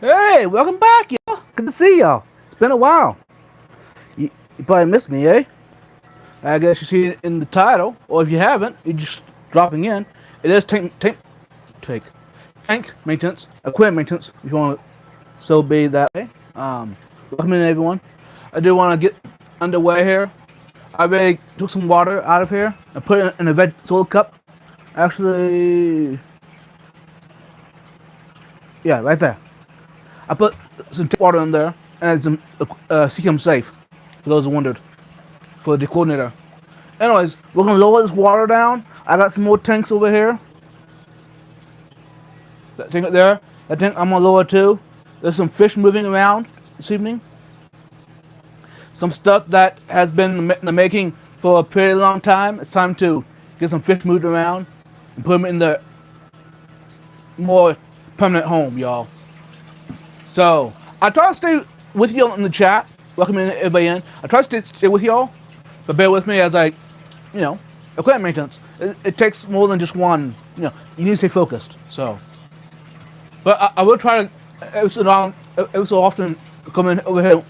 Hey, welcome back, y'all. Good to see y'all. It's been a while. You probably missed me, eh? I guess you see it in the title, or if you haven't, you're just dropping in. It is tank maintenance, equipment maintenance, if you want to so be that way. Welcome in, everyone. I do want to get underway here. I already took some water out of here and put it in a red soil cup. Actually, yeah, right there. I put some water in there and some Seachem safe, for those who wondered, for the coordinator. Anyways, we're gonna lower this water down. I got some more tanks over here. That tank up there. That tank I'm gonna lower too. There's some fish moving around this evening. Some stuff that has been in the making for a pretty long time. It's time to get some fish moved around and put them in the more permanent home, y'all. So I try to stay with y'all in the chat. Welcoming everybody in. I try to stay with y'all, but bear with me as I, equipment maintenance. It takes more than just one. You need to stay focused. So, but I will try to every so often come in over here,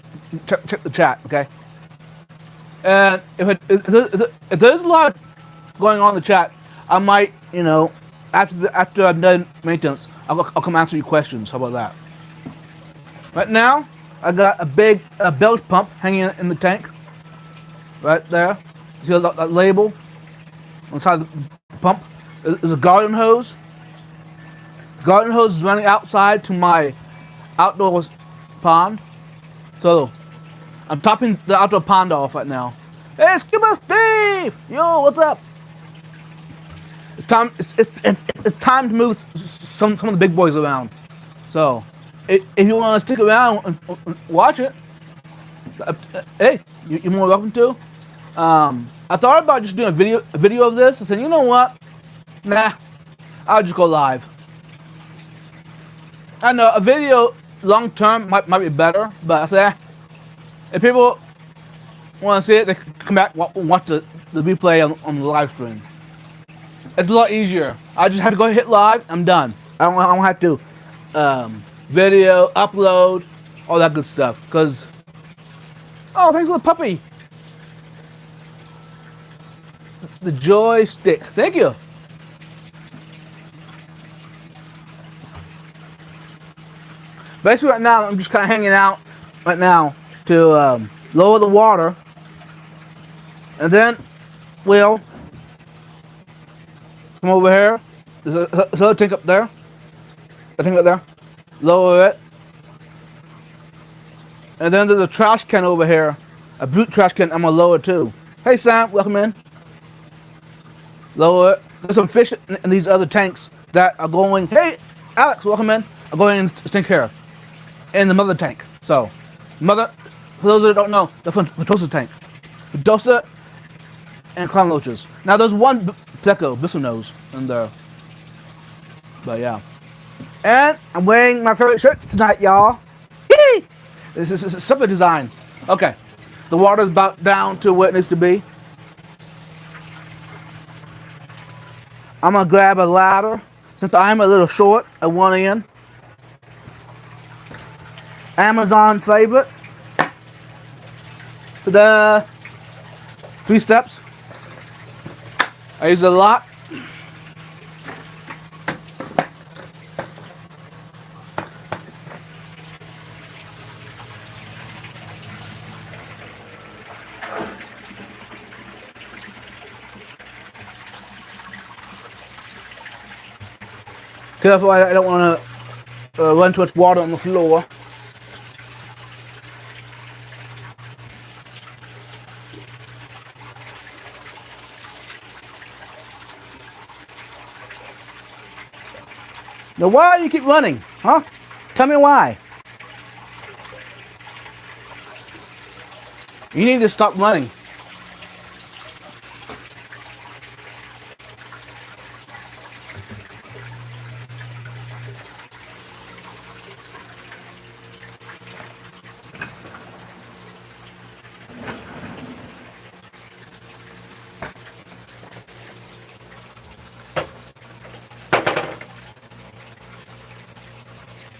check the chat, okay? And if there's a lot going on in the chat, I might, after I'm done maintenance, I'll come answer your questions. How about that? Right now, I got a big bilge pump hanging in the tank. Right there. See that label on the side of the pump? There's a garden hose. The garden hose is running outside to my outdoor pond. So, I'm topping the outdoor pond off right now. Hey, Scuba Steve! Yo, what's up? It's time. It's time to move some of the big boys around. So, if you want to stick around and watch it, hey, you're more welcome to. I thought about just doing a video of this. I said, you know what? Nah, I'll just go live. I know a video long term might be better, but I said, if people want to see it, they can come back and watch the replay on the live stream. It's a lot easier. I just have to go hit live. I'm done. I don't have to video, upload, all that good stuff. Cause thanks for the puppy. The joystick. Thank you. Basically, right now I'm just kind of hanging out right now to lower the water, and then we'll come over here. There's a tank up there. A tank up there. Lower it. And then there's a trash can over here. A brute trash can I'm gonna lower too. Hey Sam, welcome in. Lower it. There's some fish in these other tanks that are going. Hey Alex, welcome in. I'm going in the tank here. In the mother tank. So, mother, for those that don't know, the Fedosa tank. Fedosa and clown loaches. Now there's one Pleco, Bissonose, in there. But yeah. And I'm wearing my favorite shirt tonight, y'all. This is super design. Okay. The water's about down to where it needs to be. I'm gonna grab a ladder since I'm a little short at one end. Amazon favorite. The 3 steps. I use it a lot. Careful, I don't want to run too much water on the floor. Now why do you keep running? Huh? Tell me why. You need to stop running.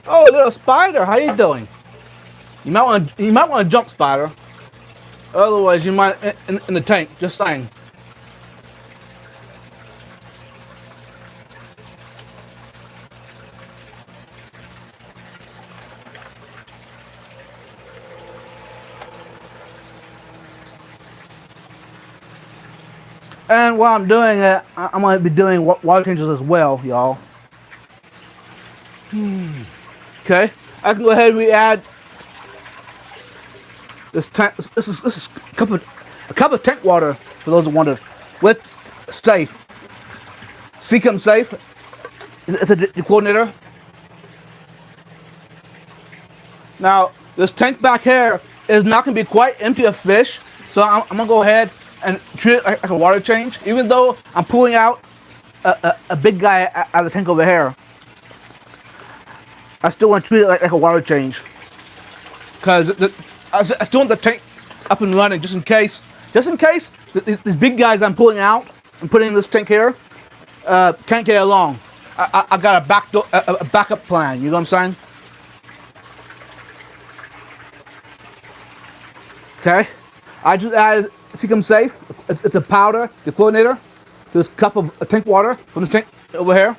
Oh, little spider, how you doing? You might want to jump, spider. Otherwise, you might in the tank. Just saying. And while I'm doing it, I'm gonna be doing water changes as well, y'all. Okay, I can go ahead and re-add this tank. This is a cup of tank water for those who wonder. With safe, Seacom safe. It's a coordinator. Now this tank back here is not gonna be quite empty of fish, so I'm gonna go ahead and treat it like a water change. Even though I'm pulling out a big guy out of the tank over here, I still want to treat it like a water change. Because I still want the tank up and running just in case. Just in case these big guys I'm pulling out and putting in this tank here can't get along. I got a backup plan. You know what I'm saying? Okay. I just added Seacom Safe. It's a powder, the chlorinator. This cup of tank water from this tank over here.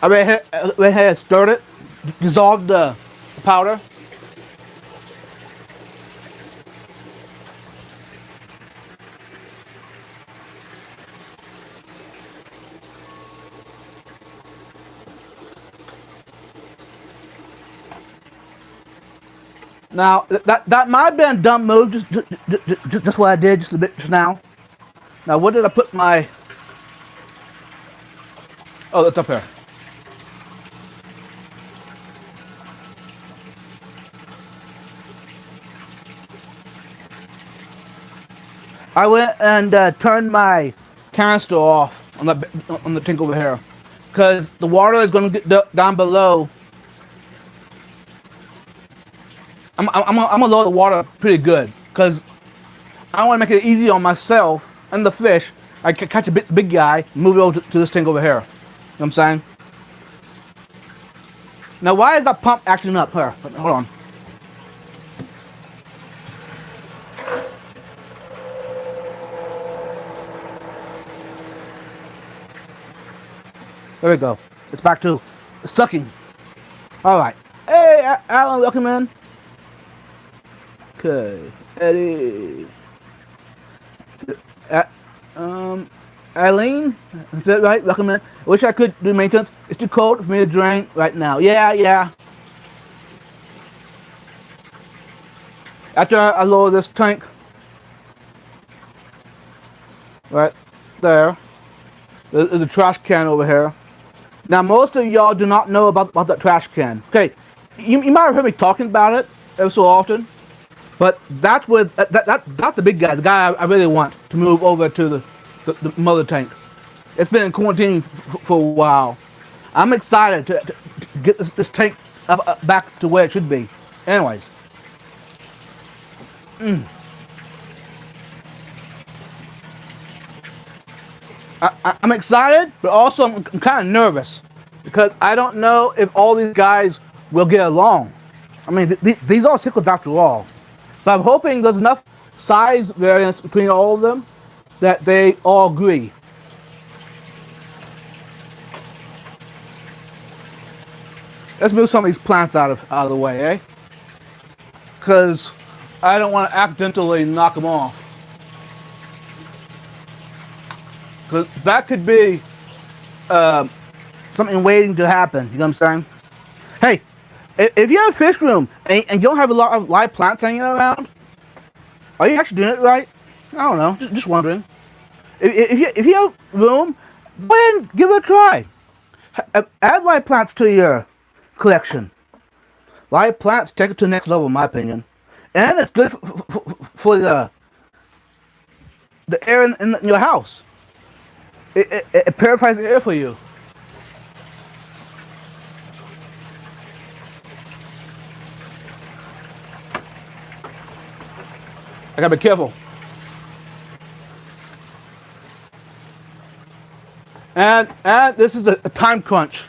I went ahead and stirred it, dissolved the powder. Now that might have been a dumb move, just what I did just a bit just now. Now where did I put my? Oh, that's up here. I went and turned my canister off on the tank over here, because the water is going to get down below. I'm gonna lower the water pretty good, because I want to make it easy on myself and the fish. I can catch a big guy, move it over to this tank over here. You know what I'm saying? Now, why is that pump acting up here? Hold on. There we go. It's back to sucking. All right. Hey, Alan, welcome in. Okay, Eddie. Eileen, is that right? Welcome in. I wish I could do maintenance. It's too cold for me to drain right now. Yeah. After I lower this tank, right there, there's a trash can over here. Now, most of y'all do not know about that trash can. Okay, you might have heard me talking about it ever so often. But that's where that's the big guy, the guy I really want to move over to the mother tank. It's been in quarantine for a while. I'm excited to get this tank back to where it should be. Anyways, I'm excited, but also I'm kind of nervous because I don't know if all these guys will get along. I mean, these are cichlids after all. So I'm hoping there's enough size variance between all of them that they all agree. Let's move some of these plants out of the way, eh? Because I don't want to accidentally knock them off. Because that could be something waiting to happen. You know what I'm saying? Hey, if you have a fish room and you don't have a lot of live plants hanging around, are you actually doing it right? I don't know. Just wondering. If you have room, go ahead and give it a try. Add live plants to your collection. Live plants take it to the next level, in my opinion, and it's good for the air in your house. It purifies the air for you. I gotta be careful. And this is a time crunch.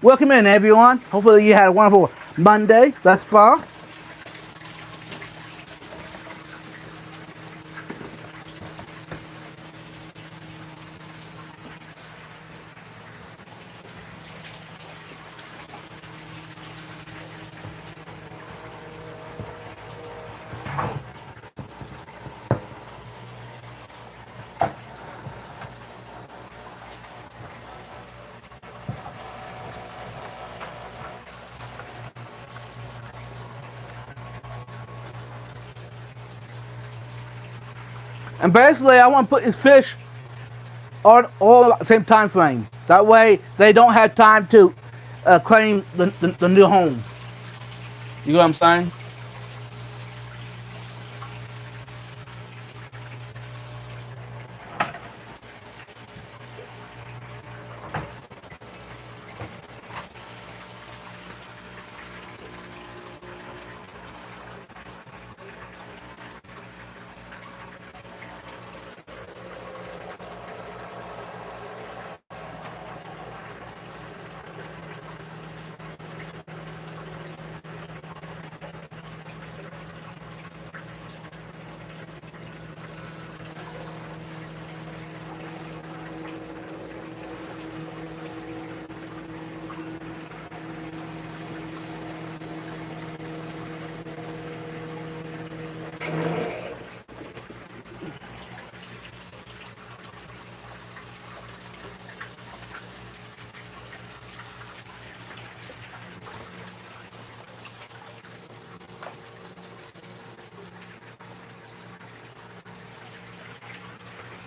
Welcome in, everyone. Hopefully you had a wonderful Monday thus far. And basically, I want to put these fish on all at the same time frame. That way, they don't have time to claim the new home. You know what I'm saying?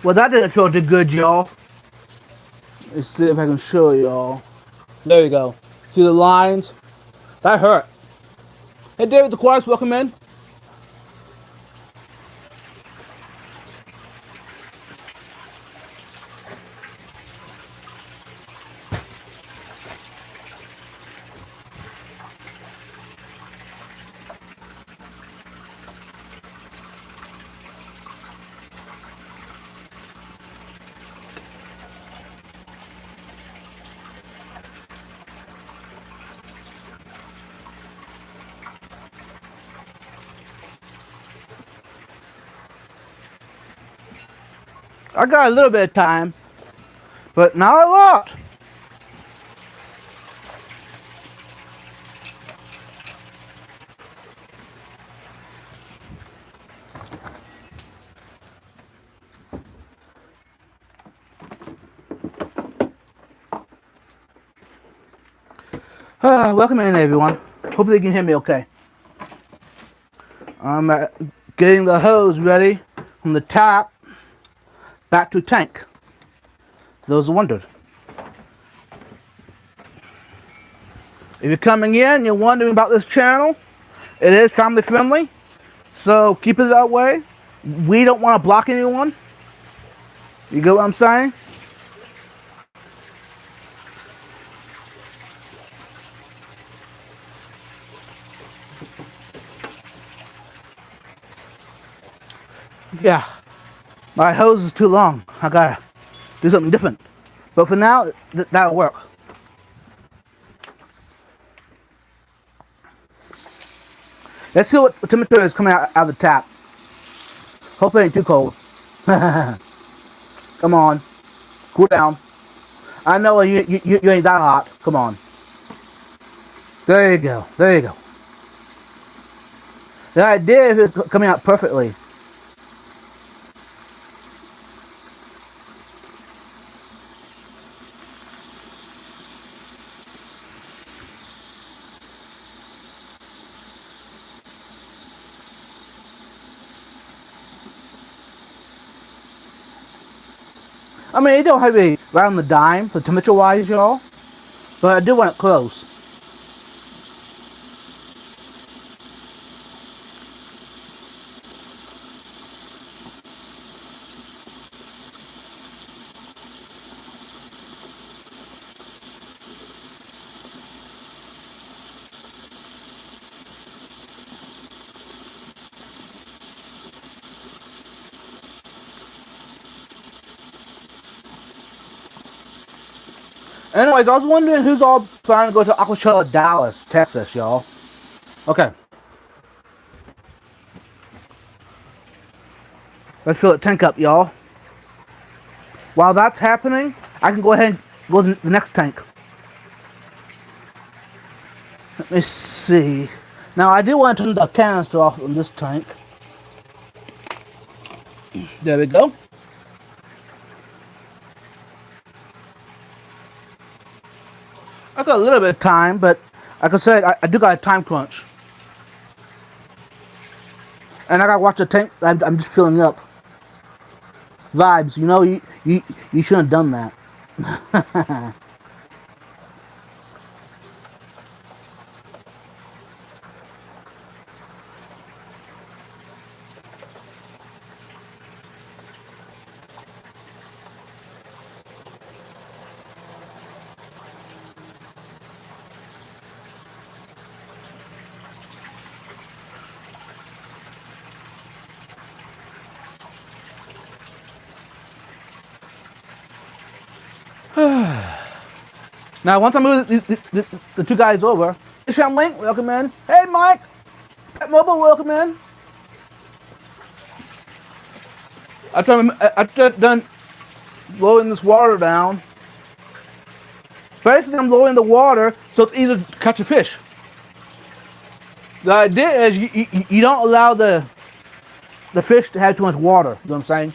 Well, that didn't feel too good, y'all. Let's see if I can show y'all. There you go. See the lines? That hurt. Hey, David the Quartz, welcome in. I got a little bit of time, but not a lot. Welcome in, everyone. Hopefully you can hear me okay. I'm getting the hose ready from the tap back to tank. For those who wondered. If you're coming in, you're wondering about this channel, it is family friendly, so keep it that way. We don't want to block anyone. You get what I'm saying? Yeah, my hose is too long. I gotta do something different. But for now, that'll work. Let's see what temperature is coming out of the tap. Hopefully it ain't too cold. Come on, cool down. I know you ain't that hot. Come on. There you go. There you go. The idea is it's coming out perfectly. I mean, it don't have to be right on the dime for temperature wise, y'all. But I do want it close. Anyways, I was wondering who's all planning to go to Aquachella, Dallas, Texas, y'all. Okay. Let's fill it tank up, y'all. While that's happening, I can go ahead and go to the next tank. Let me see. Now, I do want to turn the canister off on this tank. There we go. I got a little bit of time, but like I said, I do got a time crunch. And I gotta watch the tank. I'm just filling up. Vibes, you know, you shouldn't have done that. Now, once I move the two guys over, hey, Sean Link, welcome in. Hey, Mike, Pet Mobile, welcome in. After I'm done lowering this water down, basically I'm lowering the water so it's easier to catch a fish. The idea is you don't allow the fish to have too much water, you know what I'm saying?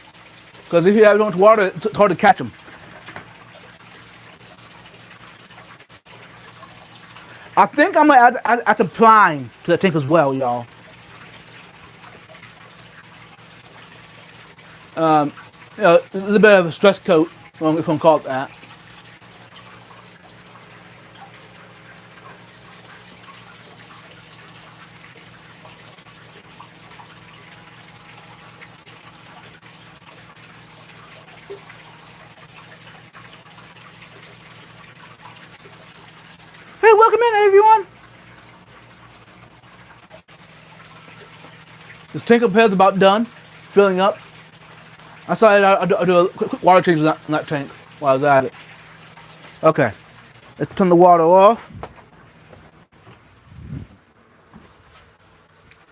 Because if you have too much water, it's hard to catch them. I think I'm gonna add the pline to the tank as well, y'all. You know, a little bit of a stress coat, if I'm gonna call it that. Hey, welcome in, everyone. This tank up here is about done, filling up. I decided I'd do a quick water change in that tank while I was at it. Okay, let's turn the water off.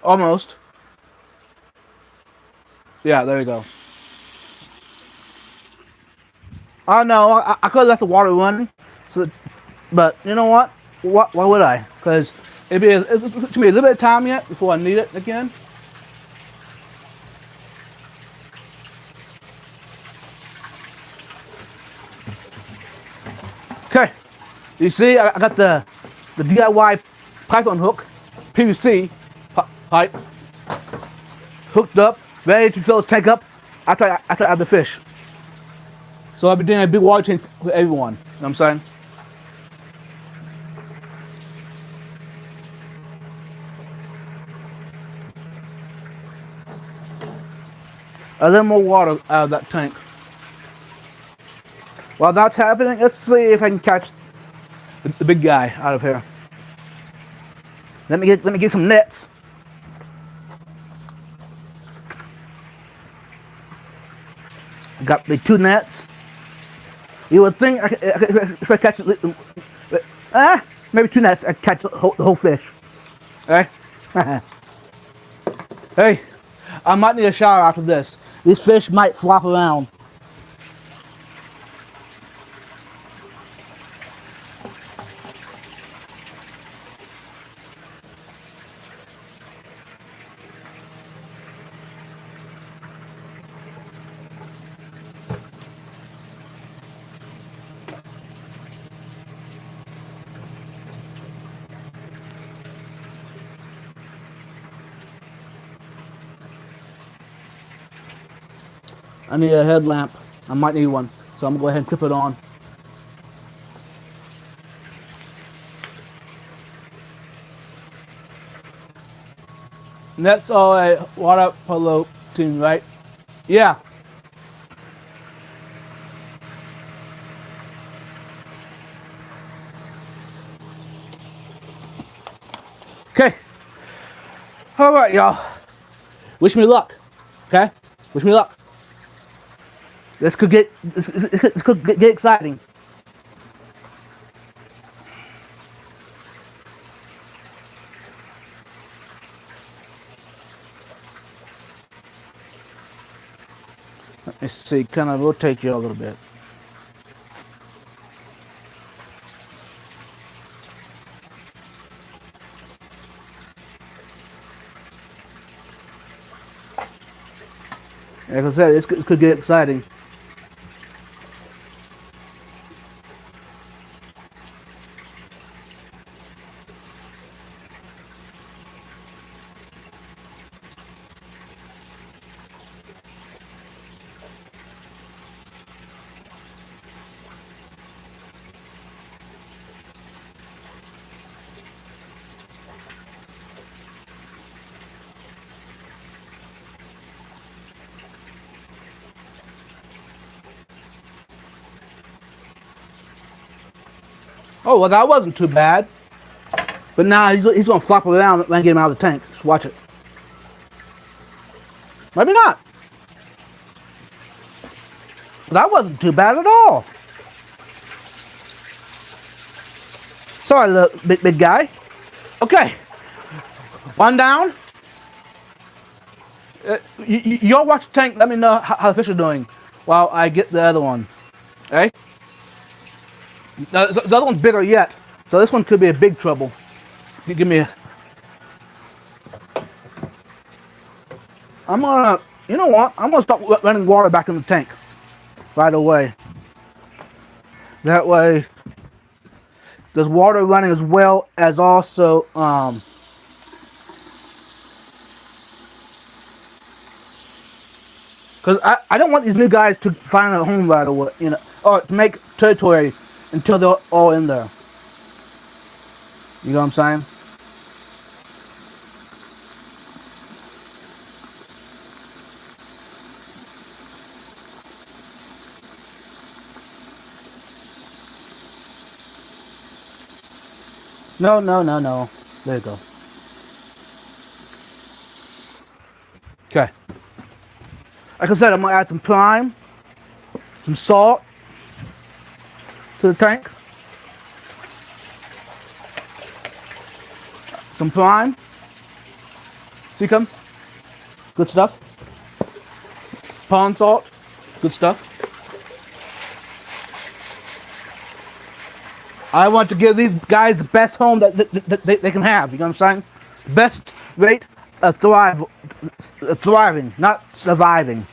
Almost. Yeah, there we go. I know, I could have left the water running, but you know what? Why would I? Because it's going to be a little bit of time yet before I need it again. Okay, you see, I got the DIY Python hook, PVC pipe, hooked up, ready to fill the tank up after I add the fish. So I'll be doing a big water change for everyone. You know what I'm saying? A little more water out of that tank. While that's happening, let's see if I can catch the big guy out of here. Let me get some nets. Got me 2 nets. You would think I could catch maybe 2 nets. I catch the whole fish. Okay. Hey, I might need a shower after this. These fish might flop around. I need a headlamp. I might need one. So I'm gonna go ahead and clip it on. And that's all a water polo team, right? Yeah. Okay. All right, y'all. Wish me luck. Okay. Wish me luck. This could get exciting. Let me see. Kind of rotate you a little bit. Like I said, this could get exciting. Oh, well, that wasn't too bad. But now he's going to flop around when I get him out of the tank. Just watch it. Maybe not. That wasn't too bad at all. Sorry, little big guy. Okay. One down. Y'all watch the tank. Let me know how the fish are doing while I get the other one. Okay? The other one's bigger yet. So this one could be a big trouble. Give me a... I'm gonna... You know what? I'm gonna start running water back in the tank right away. That way, there's water running as well as also because I don't want these new guys to find a home right away, you know, or to make territory until they're all in there. You know what I'm saying? No, no, no, no. There you go. Okay. Like I said, I'm gonna add some prime, some salt to the tank. Some prime. See, come. Good stuff. Pond salt. Good stuff. I want to give these guys the best home that they can have. You know what I'm saying? Best rate of thriving, not surviving.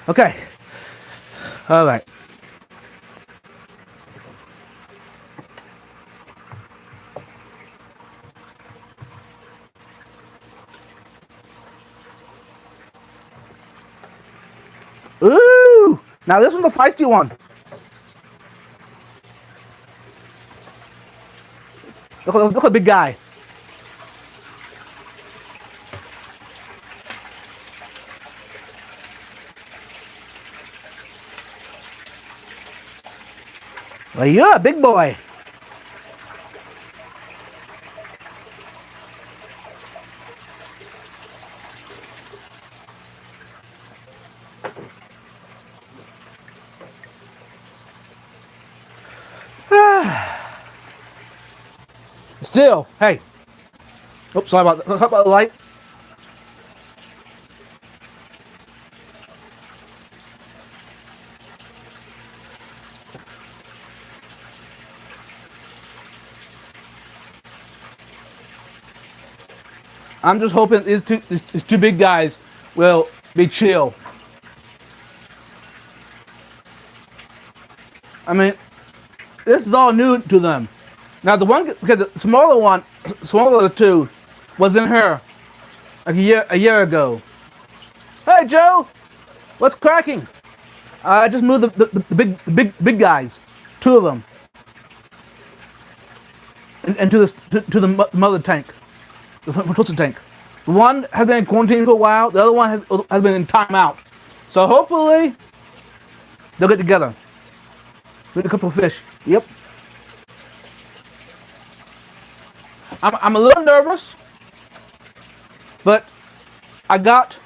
Okay. All right. Ooh! Now this one's the feisty one. Look at the big guy. Well, you're a big boy. Still, hey. Oops, sorry about the light. I'm just hoping these two big guys will be chill. I mean, this is all new to them. Now the one, because the smaller one, smaller of the two, was in here like a year ago. Hey Joe, what's cracking? I just moved the big guys, two of them, into to the mother tank, the Fatosa tank. One has been in quarantine for a while. The other one has been in timeout. So hopefully they'll get together with a couple of fish. Yep. I'm a little nervous, but I got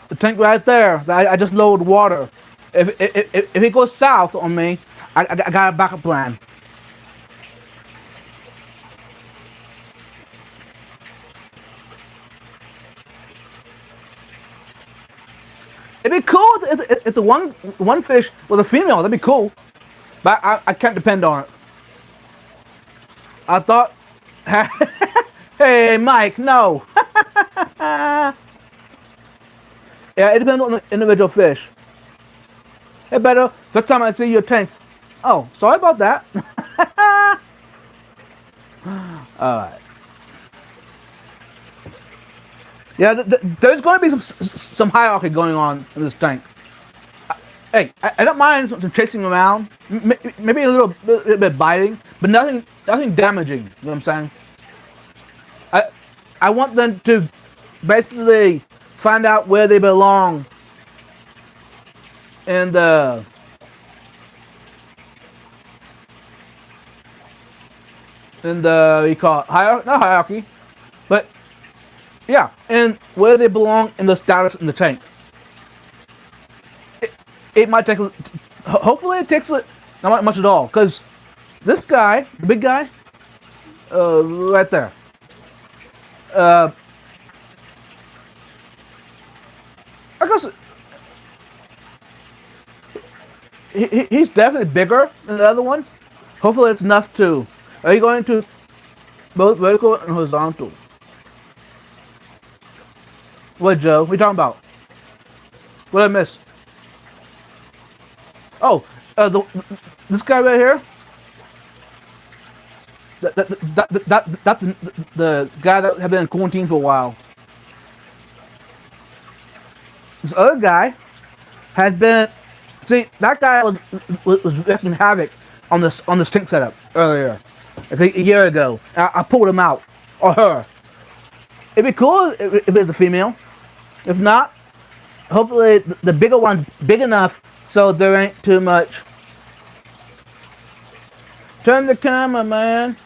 the tank right there that I just lowered water. If it goes south on me, I got a backup plan. It'd be cool if the one fish was a female. That'd be cool, but I can't depend on it. I thought, hey Mike, no. Yeah, it depends on the individual fish. Hey, better. First time I see your tanks. Oh, sorry about that. All right. Yeah, there's going to be some hierarchy going on in this tank. Hey, I don't mind some chasing around, maybe a little bit biting, but nothing damaging. You know what I'm saying? I want them to basically find out where they belong, and you call it not hierarchy, but yeah, and where they belong in the status in the tank. It might take, hopefully it takes not much at all, because this guy, the big guy, right there, I guess he's definitely bigger than the other one. Hopefully it's enough to, are you going to both vertical and horizontal? What, Joe? What are you talking about? What did I miss? Oh, this guy right here. That's the guy that had been in quarantine for a while. This other guy has been. See, that guy was wreaking havoc on this tank setup earlier, like a year ago. I pulled him out, or her. It'd be cool if it's a female. If not, hopefully the bigger one's big enough so there ain't too much. Turn the camera, man.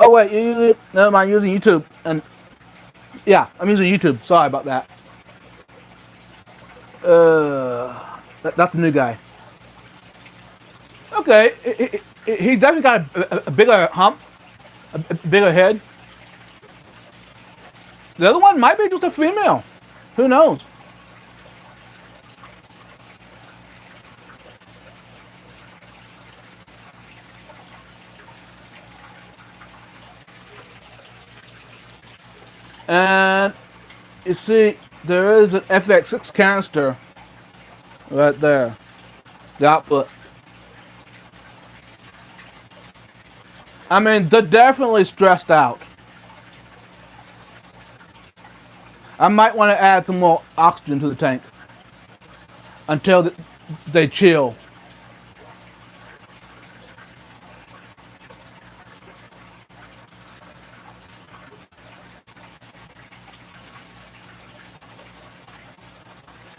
Oh wait, never mind. Using YouTube, and yeah, I'm using YouTube. Sorry about that. That's the new guy. Okay, he definitely got a bigger hump, a bigger head. The other one might be just a female. Who knows? And you see, there is an FX6 canister right there. The output. I mean, they're definitely stressed out. I might want to add some more oxygen to the tank until they chill.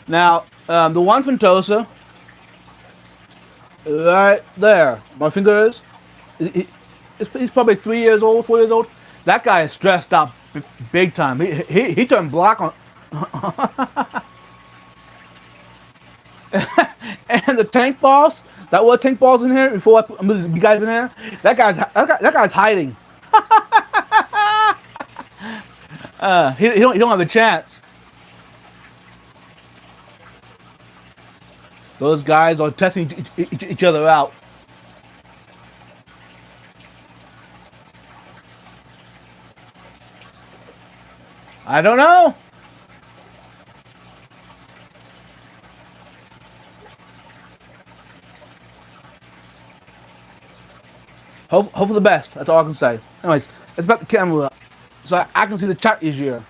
Now, the one Fatosa, right there, my finger is, he's probably 3 years old, 4 years old. That guy is stressed out big time. He turned black on. And the tank boss, that was tank boss in here before I put the guys in here. That guy's hiding. He don't have a chance. Those guys are testing each other out. I don't know. Hope for the best. That's all I can say. Anyways, let's back the camera up so I can see the chat easier.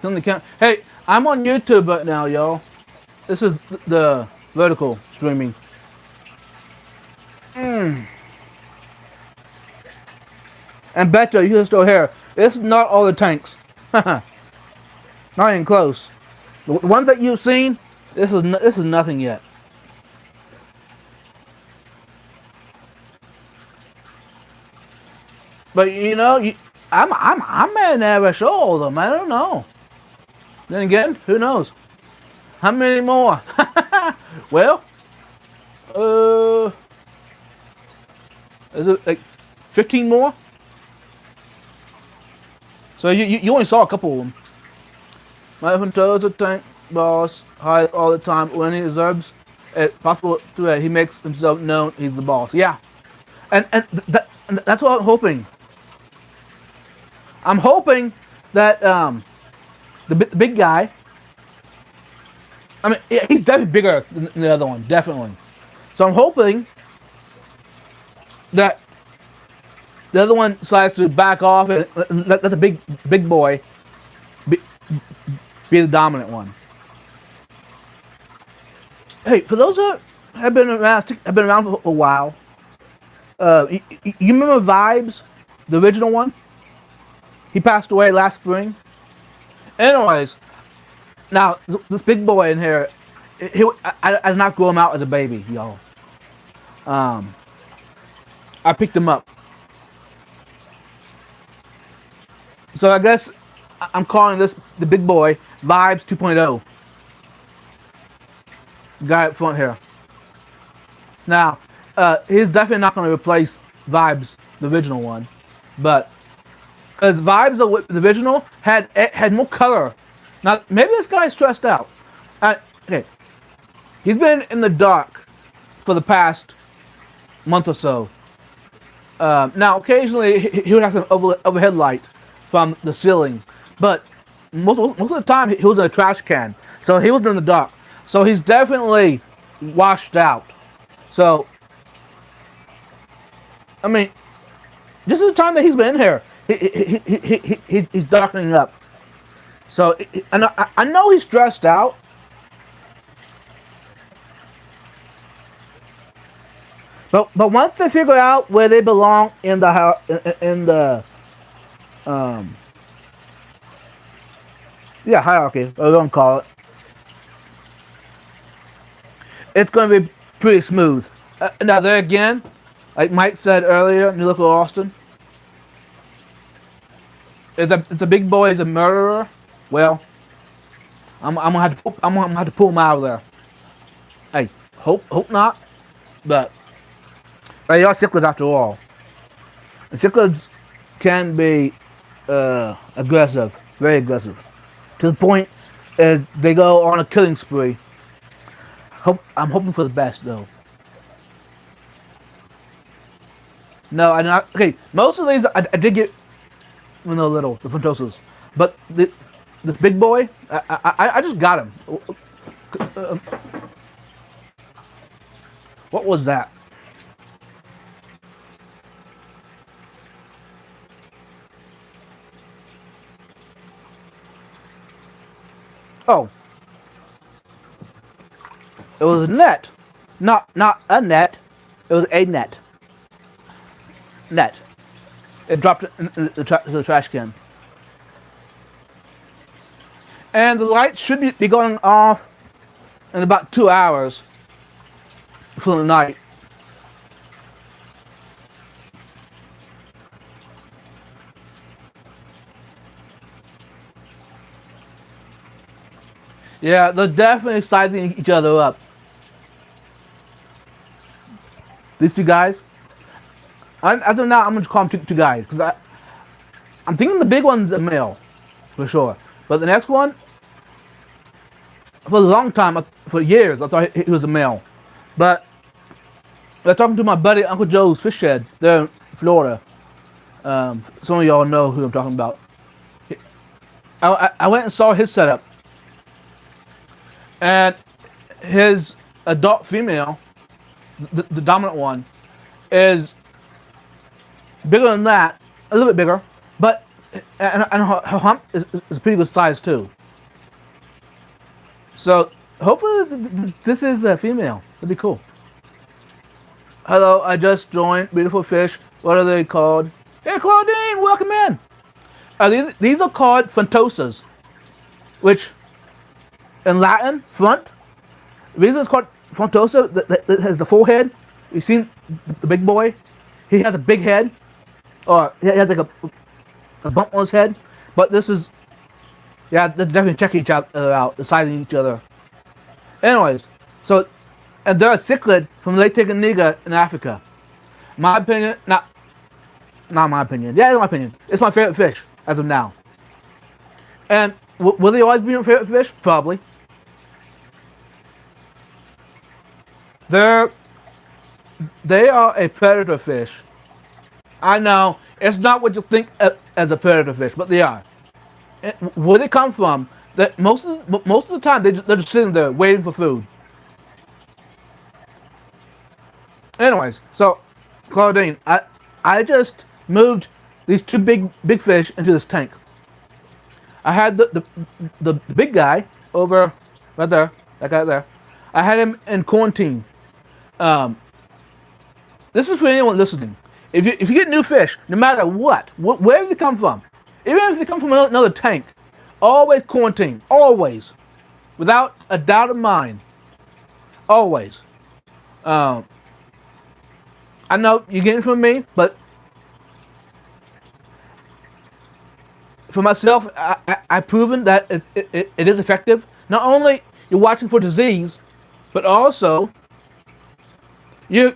Turn the Hey, I'm on YouTube right now, y'all. This is the vertical streaming. And Beto, you're still here. This is not all the tanks. Not even close. The ones that you've seen, this is nothing yet. But you know, I may never show all of them. I don't know. Then again, who knows? How many more? Well, is it like 15 more? So you only saw a couple of them. My toes a tank boss high all the time. When he deserves it possible to that he makes himself known. He's the boss. Yeah, and that's what I'm hoping. I'm hoping that the big guy. I mean, he's definitely bigger than the other one, definitely. So I'm hoping that the other one decides to back off and let the big boy be the dominant one. Hey, for those who have been around for a while, you remember Vibes, the original one? He passed away last spring. Anyways, now this big boy in here, I did not grow him out as a baby, y'all. I picked him up. So I guess I'm calling this the big boy Vibes 2.0. Guy up front here. Now, he's definitely not going to replace Vibes, the original one, but because Vibes, the original, had more color. Now, maybe this guy's stressed out. Okay, he's been in the dark for the past month or so. Now, occasionally he would have an overhead light from the ceiling, but most of the time he was in a trash can, so he was in the dark. So he's definitely washed out. So, I mean, this is the time that he's been here. He's darkening up. So I know he's stressed out. But once they figure out where they belong in the hierarchy, or don't call it, it's going to be pretty smooth. Now there again, like Mike said earlier, New Local Austin, if the big boy is a murderer, well, I'm gonna have to pull him out of there. Hey, hope not, but they are cichlids after all. And cichlids can be aggressive, very aggressive, to the point they go on a killing spree. I'm hoping for the best though. No, I not. Okay, most of these I did get when they were little, the Frontosas, but this big boy, I just got him. What was that? Oh, it was a net, not a net. It was a net. Net. It dropped in the trash can. And the light should be going off in about 2 hours for the night. Yeah, they're definitely sizing each other up. These two guys. As of now, I'm going to call them two guys. Because I'm thinking the big one's a male. For sure. But the next one, for a long time, for years, I thought he was a male. But I was talking to my buddy, Uncle Joe's Fish Shed, there in Florida. Some of y'all know who I'm talking about. I went and saw his setup. And his adult female, the dominant one, is bigger than that, a little bit bigger, but and her hump is a pretty good size too. So hopefully this is a female. That'd be cool. Hello, I just joined. Beautiful fish. What are they called? Hey, Claudine, welcome in. These are called frontosas, which in Latin, front. The reason it's called frontosa that has the forehead. You seen the big boy? He has a big head, or he has like a bump on his head. But this is, yeah, they're definitely checking each other out, deciding each other. Anyways, so, and they're a cichlid from Lake Tanganyika in Africa. My opinion, not my opinion. Yeah, it's my opinion. It's my favorite fish as of now. And will they always be your favorite fish? Probably. They are a predator fish. I know it's not what you think as a predator fish, but they are. Where they come from, that most of the time they're just sitting there waiting for food. Anyways, so Claudine, I just moved these two big fish into this tank. I had the big guy over right there, that guy there. I had him in quarantine. This is for anyone listening. If you get new fish, no matter wherever they come from, even if they come from another tank, always quarantine, always, without a doubt of mind, always. I know you're getting it from me, but for myself, I've proven that it is effective. Not only you're watching for disease, but also you're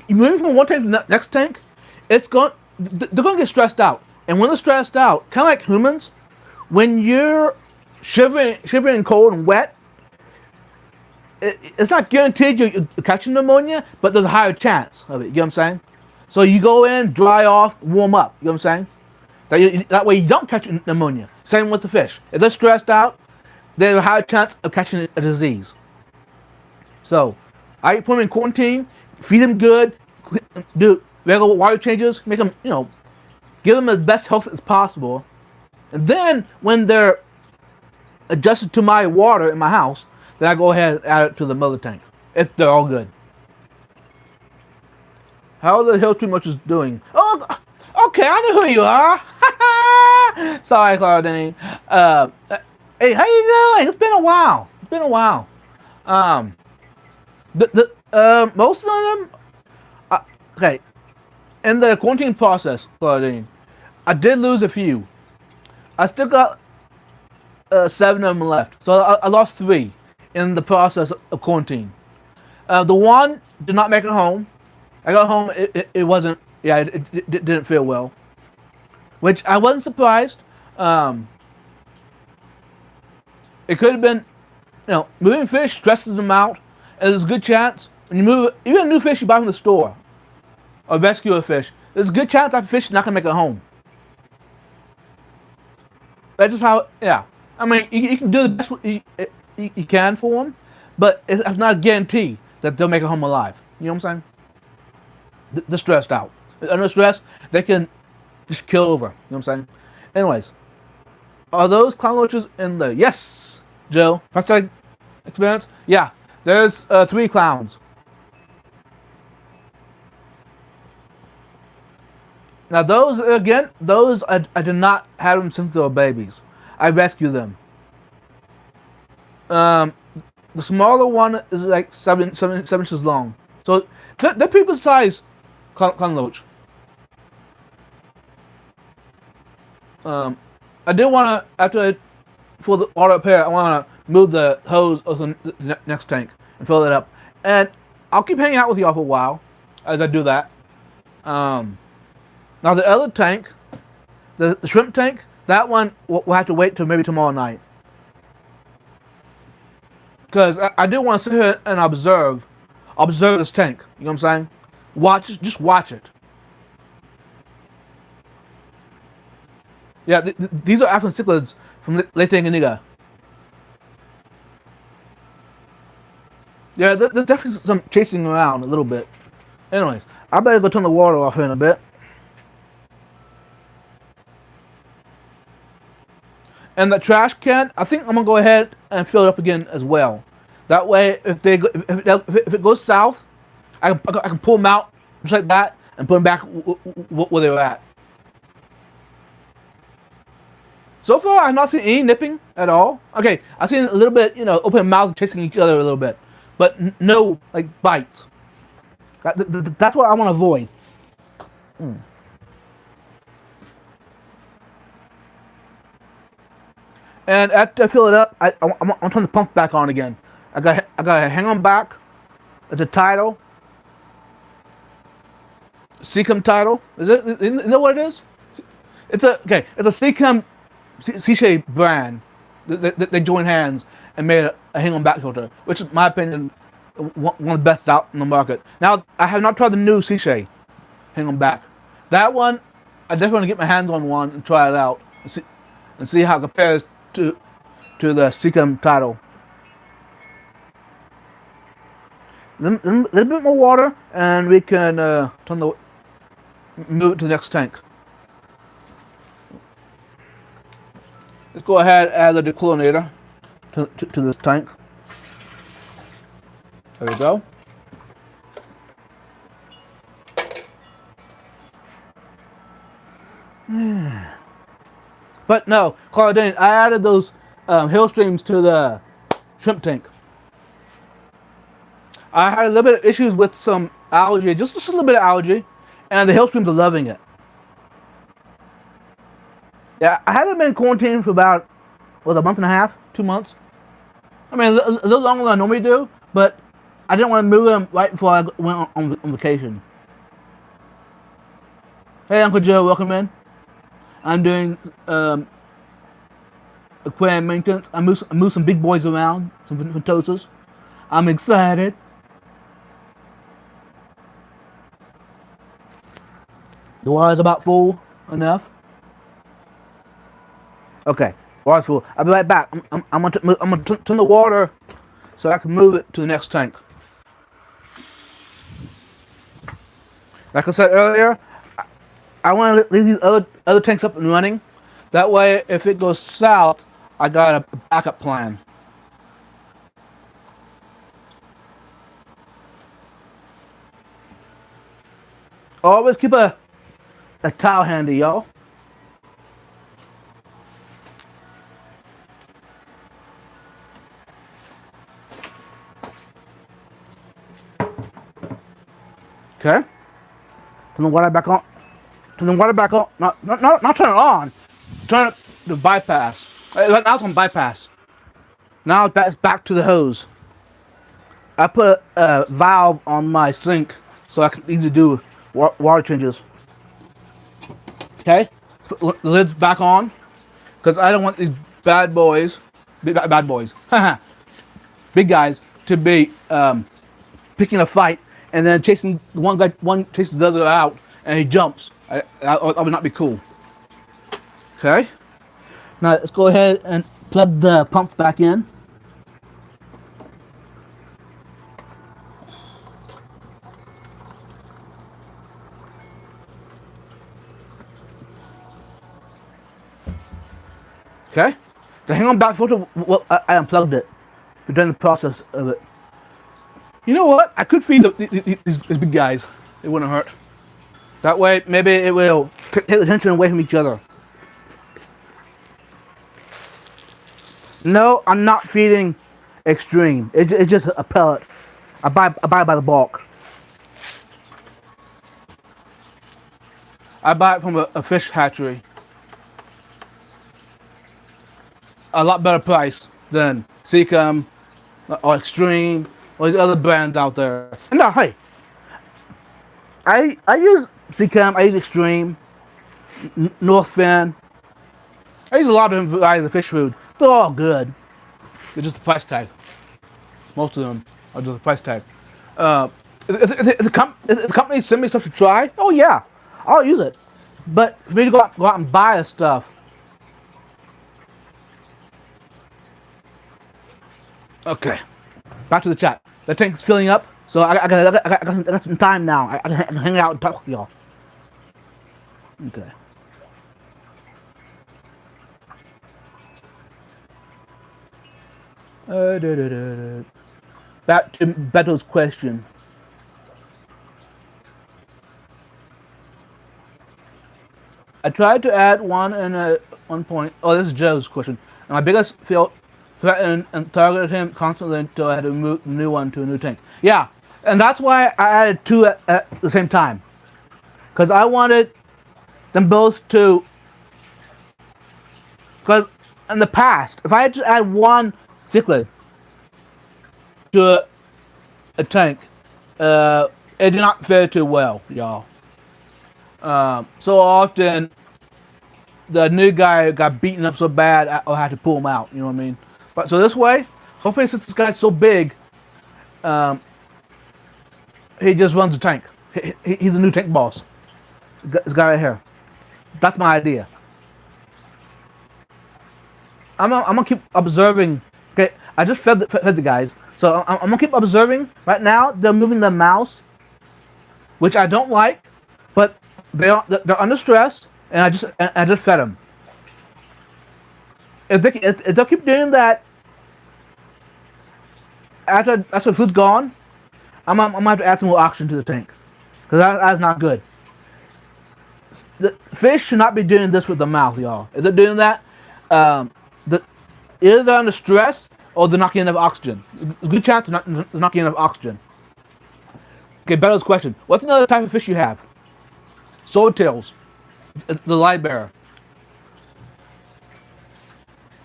moving from one tank to the next tank. They're going to get stressed out, and when they're stressed out, kind of like humans, when you're shivering cold and wet, it's not guaranteed you're catching pneumonia, but there's a higher chance of it. You know what I'm saying? So you go in, dry off, warm up. You know what I'm saying? That way you don't catch pneumonia. Same with the fish. If they're stressed out, they have a higher chance of catching a disease. So I put them in quarantine, feed them good, do regular water changes, make them, give them the best health as possible. And then when they're adjusted to my water in my house, then I go ahead and add it to the mother tank, if they're all good. How the hell too much is doing? Oh, okay, I know who you are. Sorry, Claudine. Hey, how you doing? It's been a while. Most of them. Okay, in the quarantine process, Claudine, I did lose a few. I still got 7 of them left, so I lost 3 in the process of quarantine. The one did not make it home. I got home, it wasn't, it didn't feel well, which I wasn't surprised. It could have been, moving fish stresses them out, and there's a good chance when you move, even a new fish you buy from the store, or rescue a fish, there's a good chance that fish is not gonna make it home. That's just how, yeah. I mean, you can do the best you can for them, but it's not a guarantee that they'll make it home alive. You know what I'm saying? They're stressed out. Under stress, they can just kill over. You know what I'm saying? Anyways, are those clown roaches in there? Yes, Joe. Hashtag experience? Yeah, there's 3 clowns. Now those, again, I did not have them since they were babies. I rescued them. The smaller one is like 7 inches long. So they're pretty good size clown roach. I did want to, for the water up here, I want to move the hose of the next tank and fill it up. And I'll keep hanging out with y'all for a while as I do that. Now the other tank, the shrimp tank, that one we'll have to wait till maybe tomorrow night. Because I do want to sit here and observe this tank. You know what I'm saying? Just watch it. Yeah, these are African cichlids from Lake Tanganyika. Yeah, there's definitely some chasing around a little bit. Anyways, I better go turn the water off here in a bit. And the trash can, I think I'm gonna go ahead and fill it up again as well. That way, if it goes south, I can pull them out just like that and put them back where they were at. So far, I've not seen any nipping at all. Okay, I've seen a little bit, open mouth chasing each other a little bit, but no like bites. That's what I want to avoid. And after I fill it up, I'm gonna turn the pump back on again. I got to hang on back. It's a title, Seacom title. Is it? You know what it is? It's a Seacom Seashade brand. They joined hands and made a hang on back filter, which is, in my opinion, one of the best out in the market. Now, I have not tried the new Seashade hang on back. That one, I definitely want to get my hands on one and try it out and see how it compares to the Seacom title. A little bit more water, and we can move it to the next tank. Let's go ahead and add the dechlorinator to this tank. There we go. But no, Claudine, I added those hill streams to the shrimp tank. I had a little bit of issues with some algae, just a little bit of algae, and the hill streams are loving it. Yeah, I haven't been quarantined for about, a month and a half, 2 months. I mean, a little longer than I normally do, but I didn't want to move them right before I went on vacation. Hey, Uncle Joe, welcome in. I'm doing aquarium maintenance. I moved some big boys around, some Photosas. I'm excited. The water's about full enough. Okay, water's full. I'll be right back. I'm gonna turn the water so I can move it to the next tank. Like I said earlier, I want to leave these other tanks up and running. That way, if it goes south, I got a backup plan. Always keep a towel handy, y'all. Okay. Turn the water back on. Turn the water back on. Not turn it on. Turn it to bypass. Now it's on bypass. Now it's back to the hose. I put a valve on my sink so I can easily do water changes. Okay, the lid's back on because I don't want these bad boys, big guys, to be picking a fight and then chasing one chases the other out and he jumps. That would not be cool. Okay, now let's go ahead and plug the pump back in. Okay, the hang on back filter, well, I unplugged it during the process of it. You know what? I could feed these big guys. It wouldn't hurt. That way, maybe it will take the attention away from each other. No, I'm not feeding extreme. It's just a pellet. I buy by the bulk. I buy it from a fish hatchery. A lot better price than Seacom or Extreme or the other brands out there. No, hey, I use Seacom, I use Extreme, Northfin. I use a lot of different varieties of fish food. They're all good. They're just the price tag. Most of them are just the price tag. If the company send me stuff to try, oh yeah, I'll use it. But for me to go out and buy the stuff, okay, back to the chat. The tank's filling up, so I got some time now. I can hang out and talk with y'all. Okay. Back to Beto's question. I tried to add one in a 1 point. Oh, this is Joe's question. And my biggest field threatened and targeted him constantly until I had to move the new one to a new tank. Yeah, and that's why I added two at the same time. Because I wanted them both to. Because in the past, if I had to add one cichlid to a tank, it did not fare too well, y'all. So often, the new guy got beaten up so bad, I had to pull him out. You know what I mean? But so this way, hopefully, since this guy's so big, he just runs the tank. He's a new tank boss. This guy right here. That's my idea. I'm gonna keep observing. Okay, I just fed the guys, so I'm gonna keep observing. Right now, they're moving the mouse, which I don't like, but they're under stress, and I just fed them. If they keep doing that after the food's gone, I'm gonna have to add some more oxygen to the tank, because that's not good. The fish should not be doing this with the mouth, y'all. If they're doing that, the either they're under stress or they're not getting enough oxygen. A good chance they're not getting enough oxygen. Okay, Beto's question. What's another type of fish you have? Swordtails, the light bearer.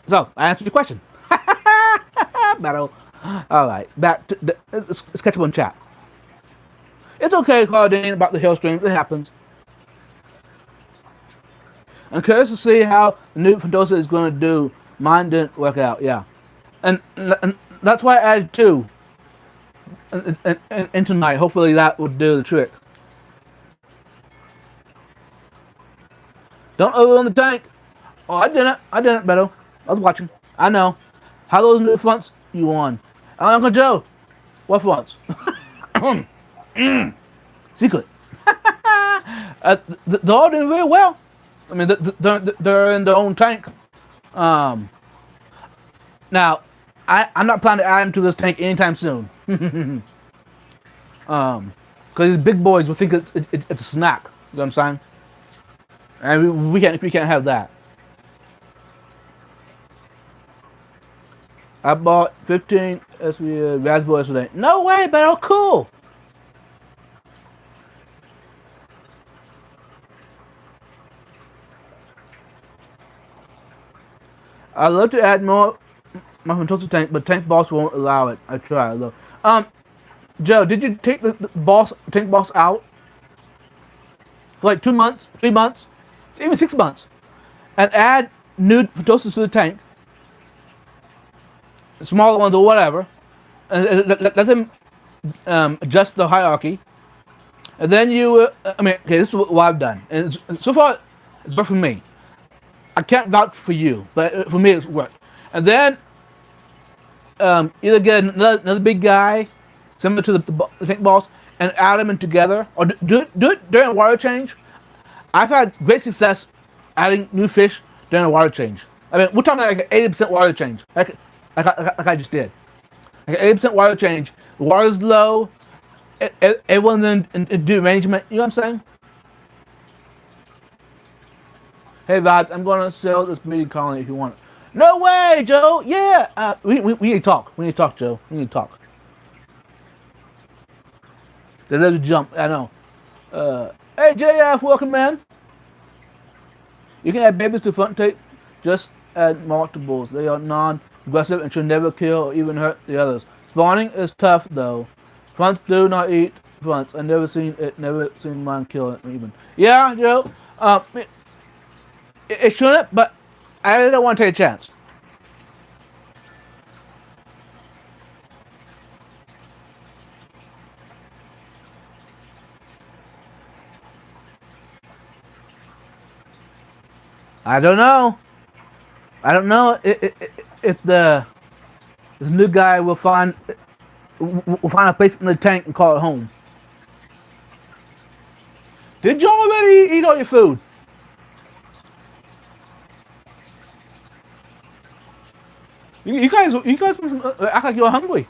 So, I answered your question. Beto. Alright, back to let's catch up on chat. It's okay, Claudine, about the Hailstreams. It happens. I'm curious to see how the new Fentosa is going to do. Mine didn't work out, yeah. And that's why I added two in tonight. Hopefully that will do the trick. Don't overrun the tank. Oh, I didn't, Beto. I was watching. I know. How those new fronts you won? Uncle Joe, what fronts? Secret. They're all doing very well. I mean, they're in their own tank. Now, I'm not planning to add them to this tank anytime soon. Because these big boys will think it's a snack. You know what I'm saying? And we can't have that. I bought 15 SV raspberry yesterday. No way, but oh cool. I'd love to add more my Fentosa tank, but tank boss won't allow it. I tried though. Joe, did you take the tank boss out for like 2 months, 3 months, even 6 months, and add new Fentosas to the tank, smaller ones or whatever, and let them adjust the hierarchy, and then you. I mean, okay, this is what I've done, and so far it's worked for me. I can't vouch for you, but for me it's worked. And then either get another big guy similar to the tank boss and add them in together, or do it during a water change. I've had great success adding new fish during a water change. I mean, we're talking like an 80% water change, like I just did. Like an 80% water change. The water's low. Everyone's in due arrangement. You know what I'm saying? Hey, Vod, I'm going to sell this meeting colony if you want it. No way, Joe. Yeah. We need to talk. We need to talk, Joe. We need to talk. They let us jump. I know. Hey, JF, welcome, man. You can add babies to front tape. Just add multiples. They are non-aggressive and should never kill or even hurt the others. Spawning is tough, though. Fronts do not eat fronts. I've never seen mine kill it even. Yeah, Joe. It shouldn't, but I don't want to take a chance. I don't know. I don't know if this new guy will find we'll find a place in the tank and call it home. Did you already eat all your food? You guys act like you're hungry.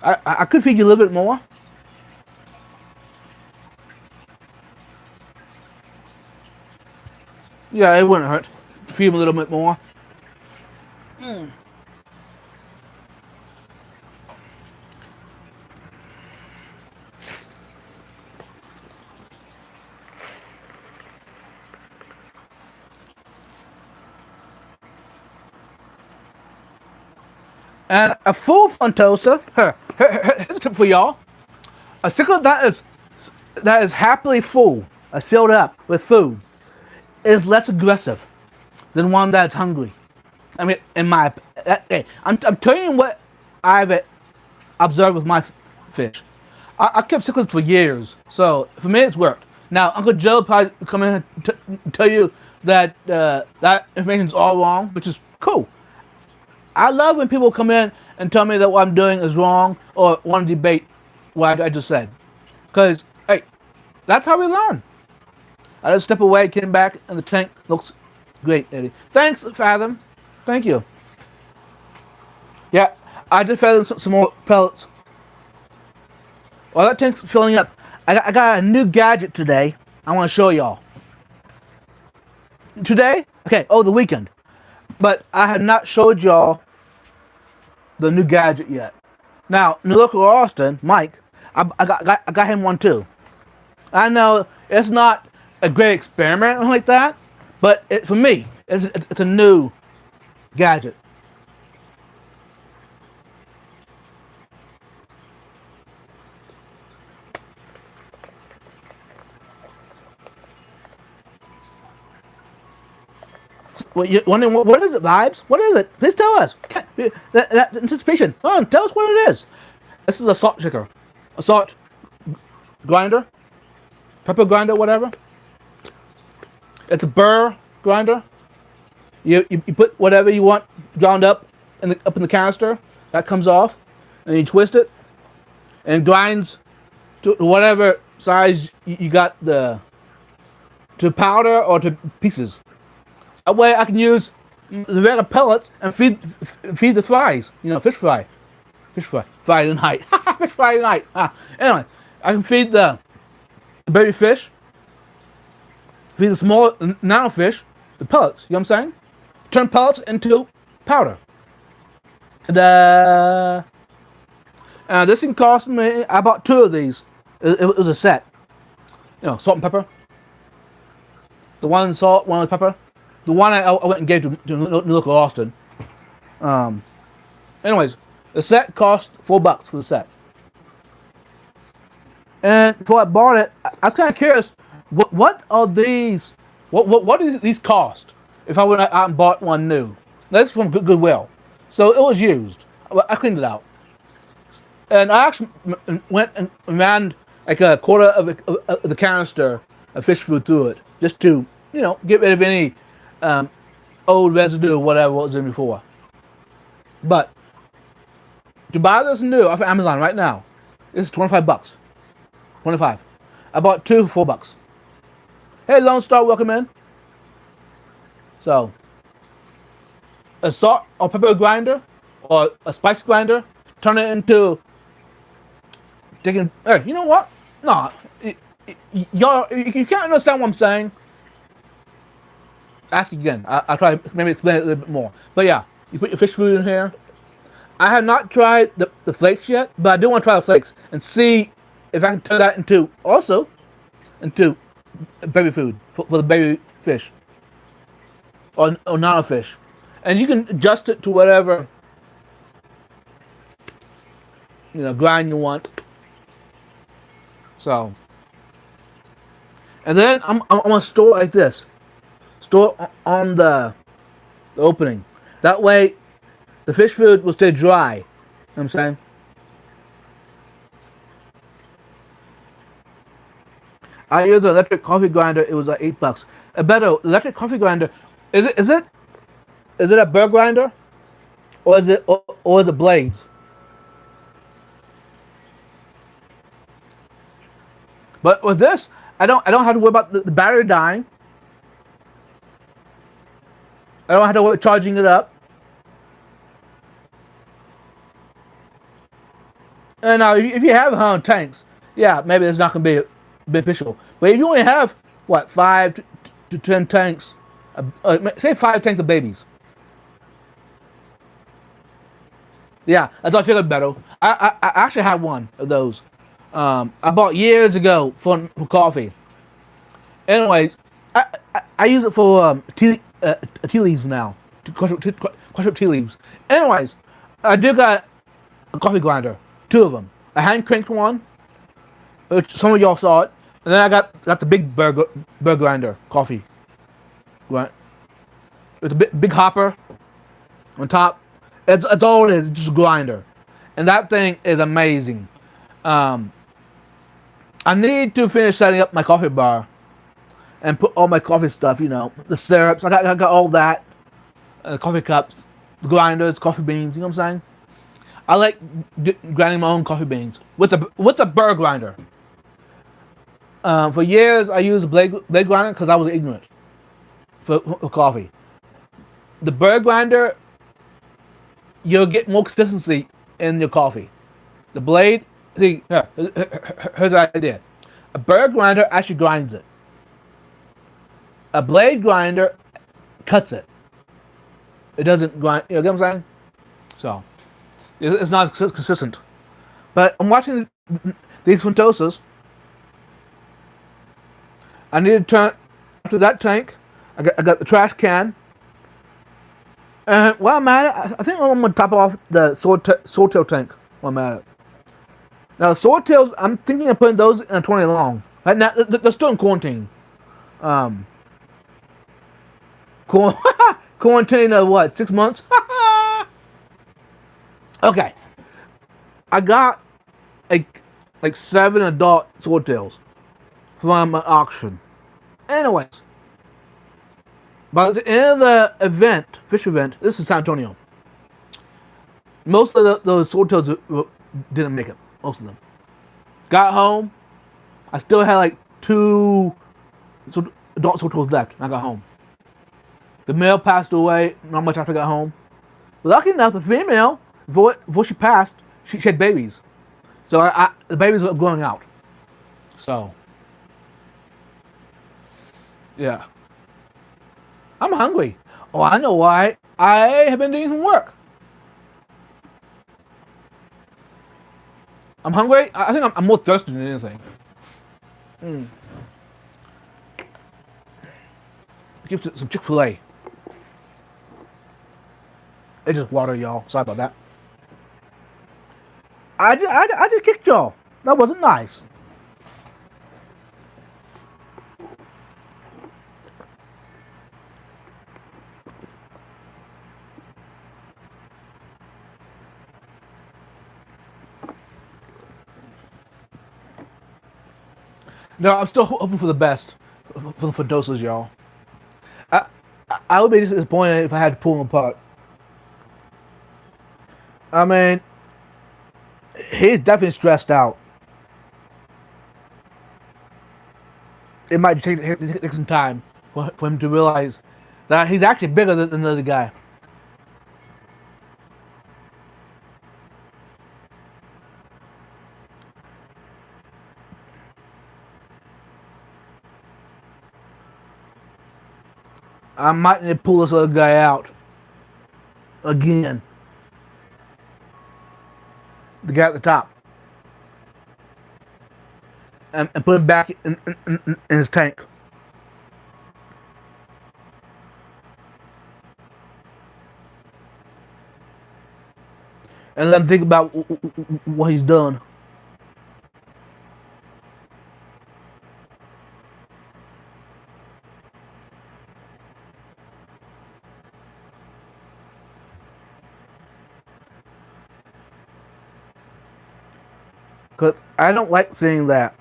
I could feed you a little bit more. Yeah, it wouldn't hurt. Feed him a little bit more. And a full Frontosa, here's a tip for y'all. A cichlid that is happily full, filled up with food, is less aggressive than one that's hungry. I mean, I'm telling you what I've observed with my fish. I kept cichlids for years, so for me it's worked. Now Uncle Joe probably come in and tell you that that information's all wrong, which is cool. I love when people come in and tell me that what I'm doing is wrong or want to debate what I just said. Because, hey, that's how we learn. I just step away, came back, and the tank looks great, Eddie. Thanks, Fathom. Thank you. Yeah, I just fed them some more pellets. While that tank's filling up, I got a new gadget today I want to show y'all. Today? Okay, the weekend. But I have not showed y'all the new gadget yet. Now, New Local Austin, Mike, I got him one too. I know it's not a great experiment like that, but for me, it's a new gadget. Well, you're wondering what is it, Vibes? What is it? Please tell us. That anticipation. Come on, tell us what it is. This is a salt shaker, a salt grinder, pepper grinder, whatever. It's a burr grinder. You put whatever you want ground up in the canister. That comes off, and you twist it, and grinds to whatever size you got to powder or to pieces. That way I can use the regular pellets and feed the flies. You know, fish fry. Friday night. Fish Friday night. Anyway, I can feed the baby fish, feed the small nano fish, the pellets. You know what I'm saying? Turn pellets into powder. Ta-da! This thing cost me, I bought 2 of these. It was a set. You know, salt and pepper. The one salt, one with pepper. The one I went and gave to New Local Austin. Anyways, the set cost $4 for the set. And before I bought it, I was kind of curious. What are these? What do these cost? If I went out and bought one new, that's from Goodwill. So it was used. I cleaned it out, and I actually went and ran like a quarter of the canister of fish food through it, just to get rid of any old residue or whatever was in before. But to buy this new off of Amazon right now, this is $25. 25. I bought 2 for $4. Hey, Lone Star, welcome in. So, a salt or pepper grinder or a spice grinder, turn it into taking. Hey, you know what? No, y'all, you can't understand what I'm saying. Ask again. I'll try to maybe explain it a little bit more. But yeah, you put your fish food in here. I have not tried the flakes yet, but I do want to try the flakes and see if I can turn that into baby food for the baby fish or nano fish. And you can adjust it to whatever grind you want. So, and then I'm gonna store it like this. Store on the opening. That way, the fish food will stay dry. You know what I'm saying? I use an electric coffee grinder. It was like $8. A better electric coffee grinder. Is it a burr grinder, or is it blades? But with this, I don't have to worry about the battery dying. I don't have to worry about charging it up. And now, if you have 100 tanks, yeah, maybe it's not going to be beneficial. But if you only have what 5 to 10 tanks, say 5 tanks of babies, yeah, that's what I feel better. I actually have one of those. I bought years ago for coffee. Anyways, I use it for tea leaves now. To crush up tea leaves. Anyways, I do got a coffee grinder. 2 of them. A hand cranked one, which some of y'all saw it. And then I got the big burger grinder coffee. Right. With a big hopper on top. It's all it is, it's just a grinder. And that thing is amazing. I need to finish setting up my coffee bar and put all my coffee stuff, the syrups. I got all that. Coffee cups, the grinders, coffee beans, you know what I'm saying? I like grinding my own coffee beans with the burr grinder. For years, I used a blade grinder because I was ignorant for coffee. The burr grinder, you'll get more consistency in your coffee. The blade, see, here's the idea. A burr grinder actually grinds it. A blade grinder cuts it. It doesn't grind, you know what I'm saying? So, it's not consistent. But I'm watching these Fentosas. I need to turn to that tank. I got the trash can. And while I'm at it, I think I'm going to top off the swordtail tank while I'm at it. Now, the swordtails, I'm thinking of putting those in a 20 long. Right now, they're still in quarantine. Quarantine of what, 6 months? Okay. I got like 7 adult swordtails from an auction. Anyways, by the end of the event, fish event, this is San Antonio. Most of those swordtails didn't make it. Most of them. Got home. I still had like 2 adult swordtails left. And I got home. The male passed away not much after I got home. Lucky enough, the female, before she passed, she had babies. So the babies were growing out. So, yeah. I'm hungry. Oh, I know why. I have been doing some work. I'm hungry. I think I'm more thirsty than anything. Give some Chick-fil-A. It's just water, y'all. Sorry about that. I just kicked y'all. That wasn't nice. No, I'm still hoping for the best for doses, y'all. I would be disappointed if I had to pull them apart. I mean, he's definitely stressed out. It might take some time for him to realize that he's actually bigger than the other guy. I might need to pull this other guy out again. The guy at the top. And put him back in his tank. And let him think about what he's done. Because I don't like seeing that.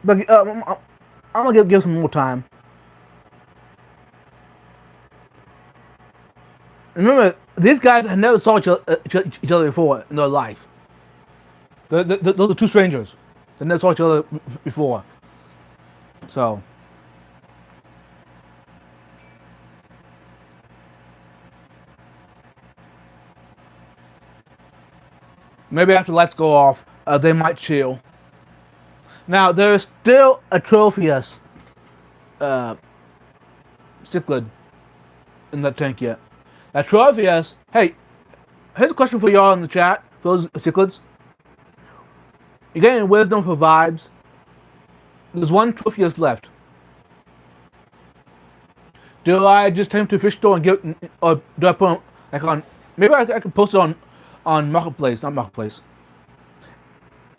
But I'm going to give some more time. Remember, these guys have never saw each other before in their life. Those are 2 strangers. They never saw each other before. So maybe after the lights go off, they might chill. Now there is still a Tropheus uh, cichlid in that tank yet. Now Tropheus, hey, here's a question for y'all in the chat, for those cichlids. You getting wisdom for vibes? There's one Tropheus left. Do I just take him to the fish store and get, or do I put him like on? Maybe I can post it on Marketplace, not Marketplace,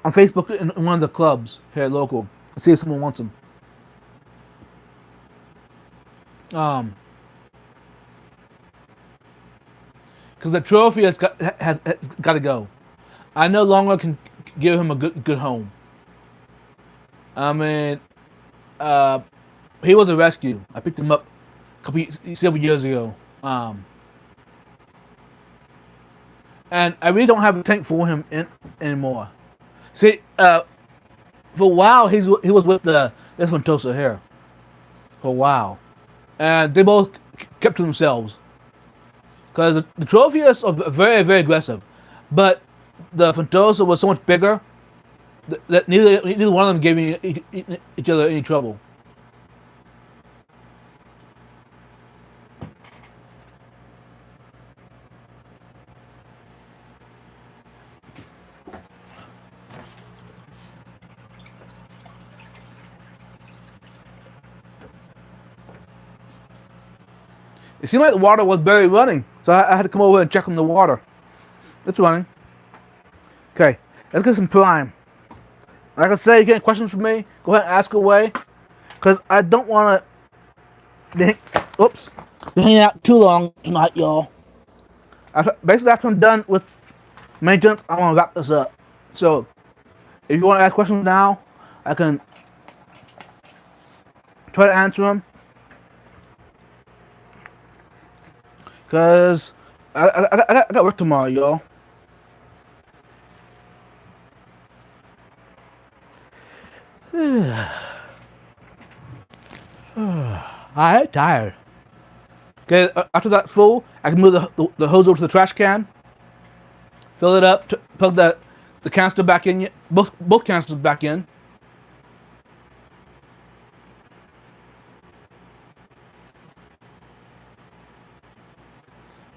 on Facebook in one of the clubs here local. See if someone wants them. Because the trophy has got to go. I no longer can give him a good home. I mean, he was a rescue. I picked him up several years ago. And I really don't have a tank for him anymore. See, for a while he was with this Fantosa here. For a while, and they both kept to themselves. Because the Tropheus are very, very aggressive, but the Fantosa was so much bigger that neither one of them gave each other any trouble. It seemed like the water was barely running, so I had to come over and check on the water. It's running. Okay, let's get some prime. Like I say, you get questions from me, go ahead and ask away. Because I don't want to be hanging out too long tonight, y'all. Basically, after I'm done with maintenance, I want to wrap this up. So, if you want to ask questions now, I can try to answer them. Because I got work tomorrow, y'all. I'm tired. Okay, after that full, I can move the hose over to the trash can, fill it up, plug the canister back in, both canisters back in.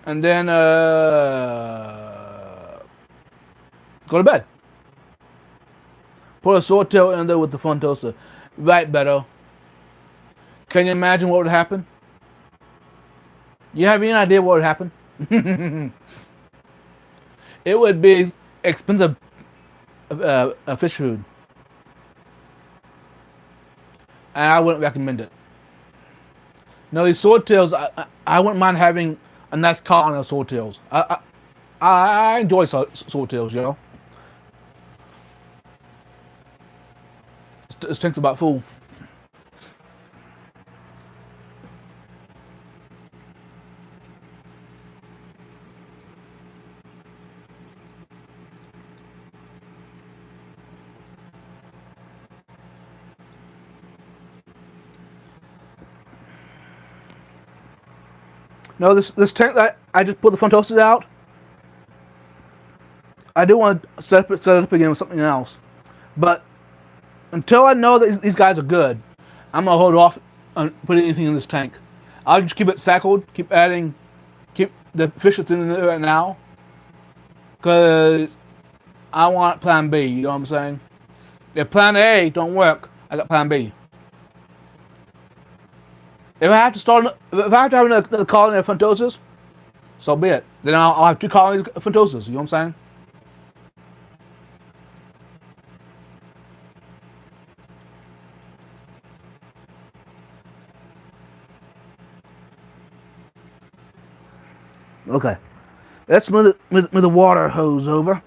And then go to bed. Put a swordtail in there with the Fantosa. Right, Beto. Can you imagine what would happen? You have any idea what would happen? It would be expensive fish food. And I wouldn't recommend it. No, these swordtails, I wouldn't mind having a nice collar on those swordtails. I enjoy swordtails, yo. This tank's about full. No, this tank that I just put the Fantosas out, I do want to set it up again with something else. But until I know that these guys are good, I'm gonna hold off on putting anything in this tank. I'll just keep it sackled, keep the fish that's in there right now, because I want plan B, you know what I'm saying? If plan A don't work, I got plan B. If I have to have another colony of Fantosas, so be it. Then I'll have 2 colonies of Fantosas, you know what I'm saying? Okay, let's move the water hose over.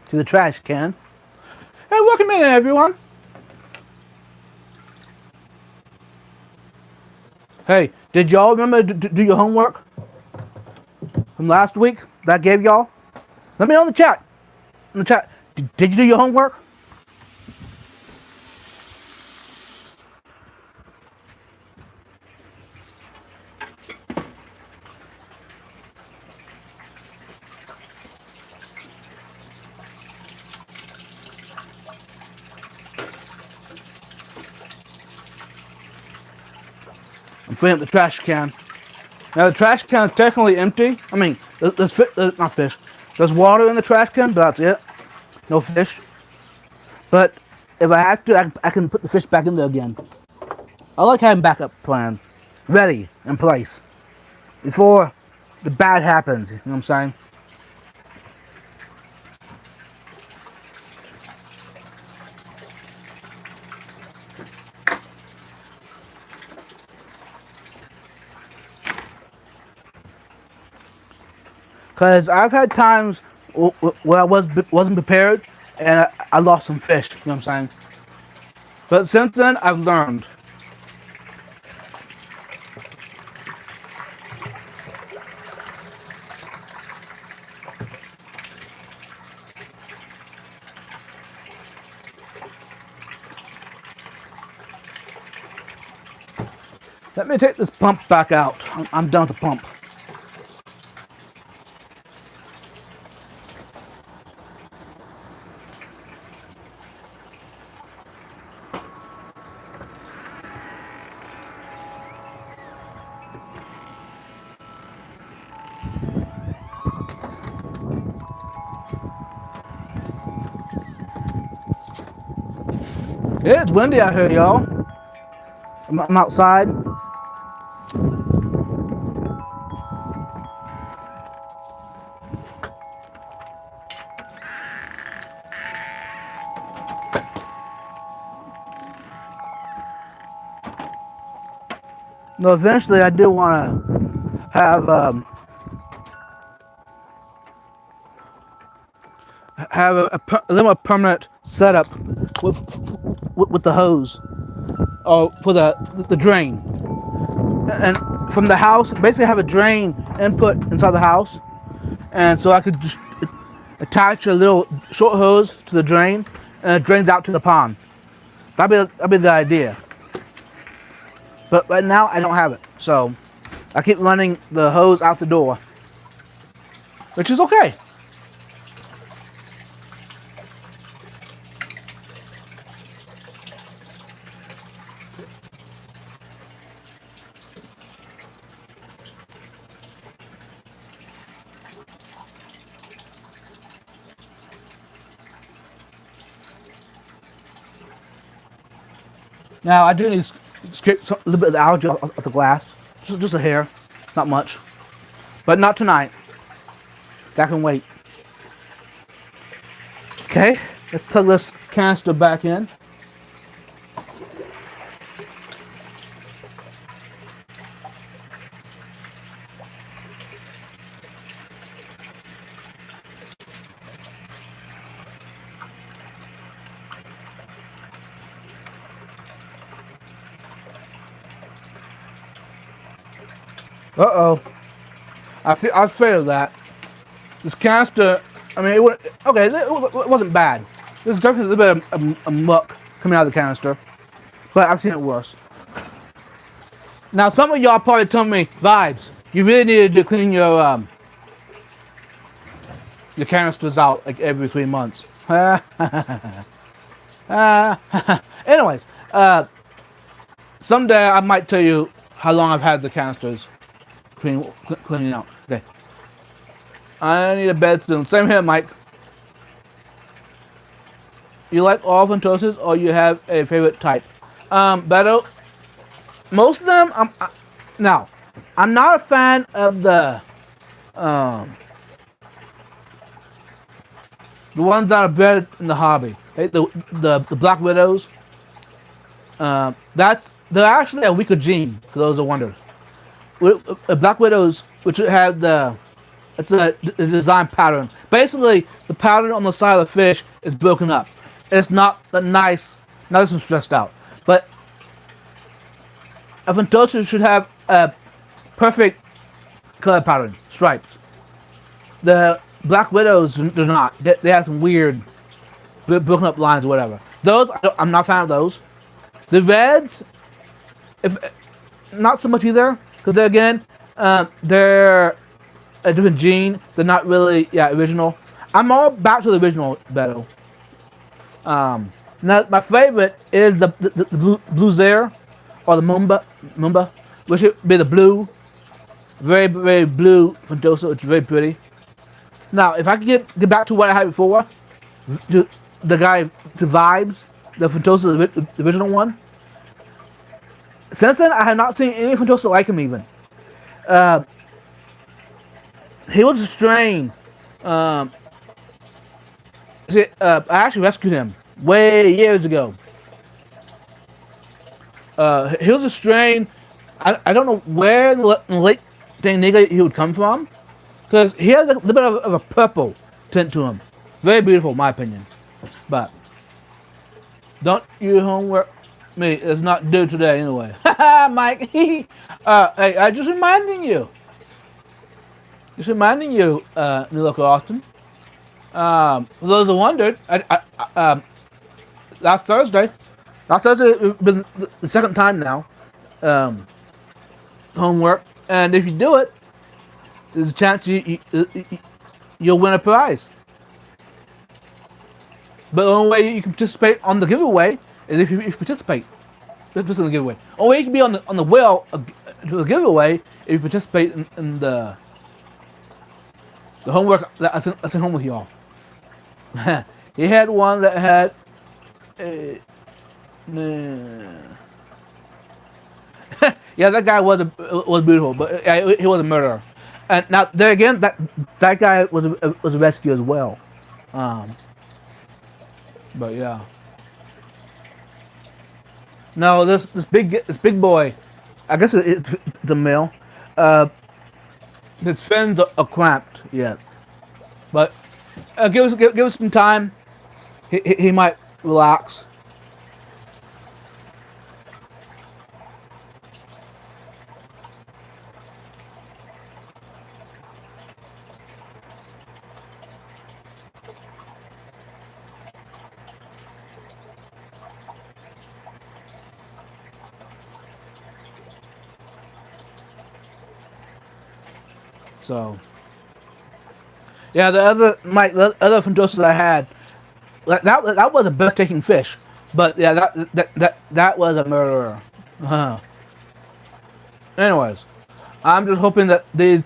To the trash can. Hey, welcome in, everyone. Hey, did y'all remember to do your homework? from last week that I gave y'all? Let me know in the chat. In the chat, did you do your homework? I'm filling up the trash can. Now the trash can is technically empty. I mean, there's not fish. There's water in the trash can, but that's it. No fish. But if I have to, I can put the fish back in there again. I like having backup plans ready in place before the bad happens. You know what I'm saying? Because I've had times where I wasn't prepared and I lost some fish. You know what I'm saying? But since then, I've learned. Let me take this pump back out. I'm done with the pump. It's windy out here, y'all. I'm outside. No, eventually I do want to have a little more permanent setup with the hose or for the drain, and from the house basically have a drain input inside the house, and so I could just attach a little short hose to the drain and it drains out to the pond. That'd be the idea. But right now I don't have it, so I keep running the hose out the door, which is okay. Now I do need to scrape a little bit of the algae off the glass, just a hair, not much, but not tonight. That can wait. Okay, let's plug this canister back in. Uh-oh. I was afraid of that. This canister, I mean, it wasn't bad. There's definitely a little bit of muck coming out of the canister, but I've seen it worse. Now, some of y'all probably telling me, Vibes, you really needed to clean your canisters out like every 3 months. Anyways, someday I might tell you how long I've had the canisters cleaning out. Okay. I need a bed soon. Same here, Mike. You like all Ventosas or you have a favorite type? Beto, most of them, now, I'm not a fan of the ones that are bred in the hobby. Right? The Black Widows. They're actually a weaker gene, for those who wonder. Black Widows, which have it's a design pattern. Basically, the pattern on the side of the fish is broken up. It's not that nice, not as stressed out. But a Ventosa should have a perfect color pattern, stripes. The Black Widows do not. They have some weird broken up lines or whatever. Those I'm not a fan of those. The Reds, if not so much either, because again, they're a different gene. They're not really original. I'm all back to the original better. Now my favorite is the blue Zare or the Mumba, which would be the blue, very very blue Fantosa. It's very pretty. Now if I could get back to what I had before, the guy, the vibes, the Fantosa, the original one. Since then, I have not seen any Fantosa like him even. Uh, he was a strain. I actually rescued him way years ago. He was a strain. I don't know where in the late Nigga he would come from, because he has a little bit of a purple tint to him. Very beautiful, in my opinion. But don't you homework me. It's not due today anyway. Haha, Mike. Hey, I just reminding you. Just reminding you, New Local Austin. For those who wondered, last Thursday, it's been the second time now, homework, and if you do it, there's a chance you'll win a prize. But the only way you can participate on the giveaway is if you participate. Just in the giveaway. Only way you can be on the wheel to the giveaway if you participate in the homework that I sent home with y'all. He had one that had yeah, that guy was beautiful, but he was a murderer. And now there again, that guy was a rescue as well. But yeah. No, this big boy, I guess it's the male. His fins are clamped yet, but give us some time. He might relax. So, yeah, the other Fantosas I had, that was a breathtaking fish, but yeah, that was a murderer. Anyways, I'm just hoping that these.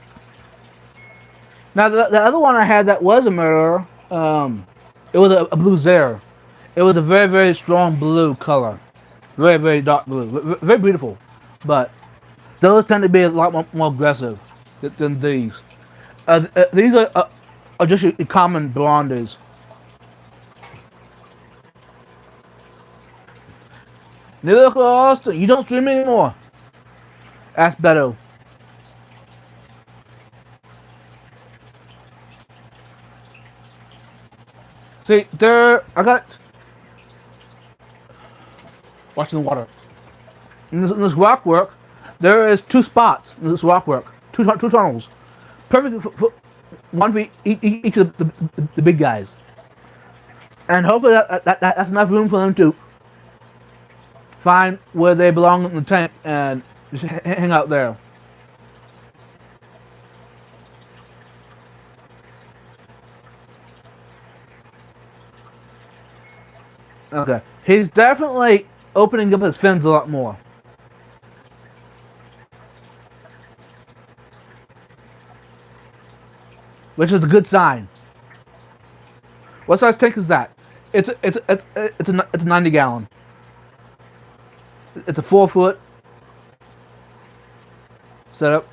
Now the other one I had that was a murderer, it was a blue Zare. It was a very very strong blue color, very very dark blue, very beautiful, but those tend to be a lot more aggressive than these. These are just your common blondes. Look, Austin, you don't stream anymore. Ask Beto. See, I got watching the water. In this rock work, there is 2 spots in this rock work, two tunnels, perfect for one for each of the big guys, and hopefully that's enough room for them to find where they belong in the tank and just hang out there. Okay, he's definitely opening up his fins a lot more. Which is a good sign. What size tank is that? It's a 90 gallon. It's a 4-foot setup.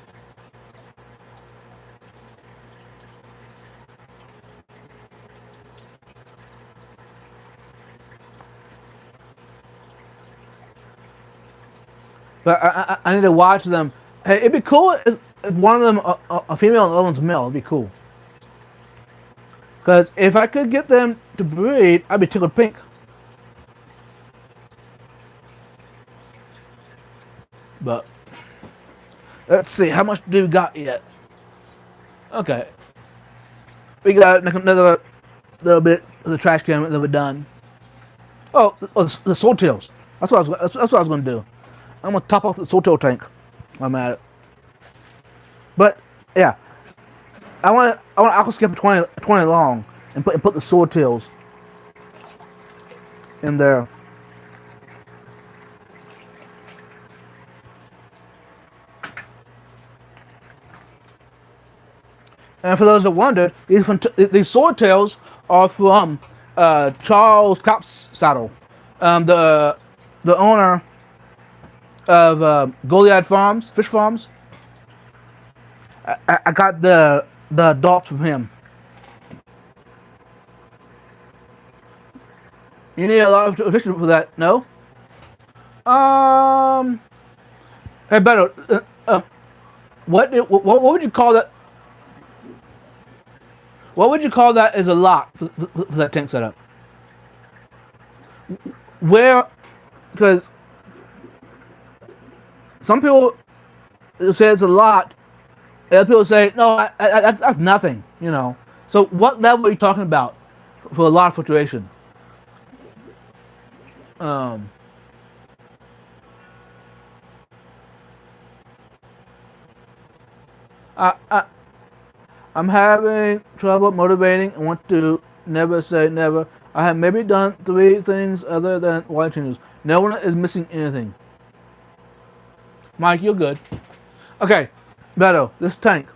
But I need to watch them. Hey, it'd be cool if one of them a female and the other one's male. It'd be cool. Because if I could get them to breed, I'd be tickled pink. But let's see, how much do we got yet? Okay. We got another little bit of the trash can that we're done. Oh, the swordtails. That's what I was gonna do. I'm gonna top off the swordtail tank. I'm at it. But yeah, I want aqua skip 20 long and put the swordtails in there. And for those that wondered, these swordtails are from Charles Copp's saddle, the owner of Goliad Farms, fish farms. I got the dogs from him. You need a lot of fish for that, no? Hey, better. What would you call that? What would you call that as a lot for that tank setup? Where, because some people say it's a lot, and other people say no, that's nothing. You know. So what level are you talking about for a lot of fluctuation? Um, I I'm having trouble motivating. I want to never say never. I have maybe done 3 things other than watching news. No one is missing anything. Mike, you're good. Okay, Beto, this tank.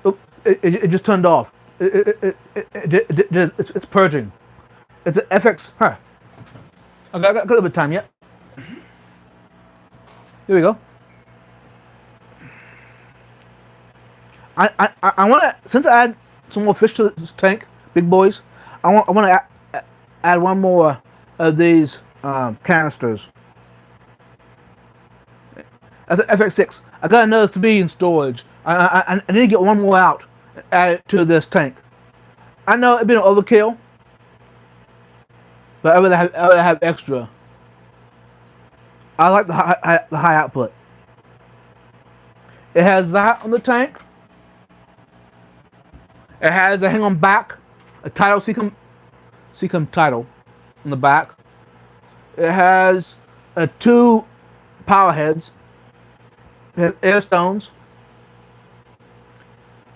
Oop, it just turned off. It's purging. It's an FX. Huh. Okay, I got a little bit of time yet. Here we go. I want to, since I add some more fish to this tank, big boys. I want to add one more of these canisters. That's an FX6. I got another 3 in storage. I need to get one more out and add it to this tank. I know it's been an overkill, but I would have extra. I like the high output. It has that on the tank. It has a hang on back, a title Seacom title on the back. It has 2 power heads. It has air stones.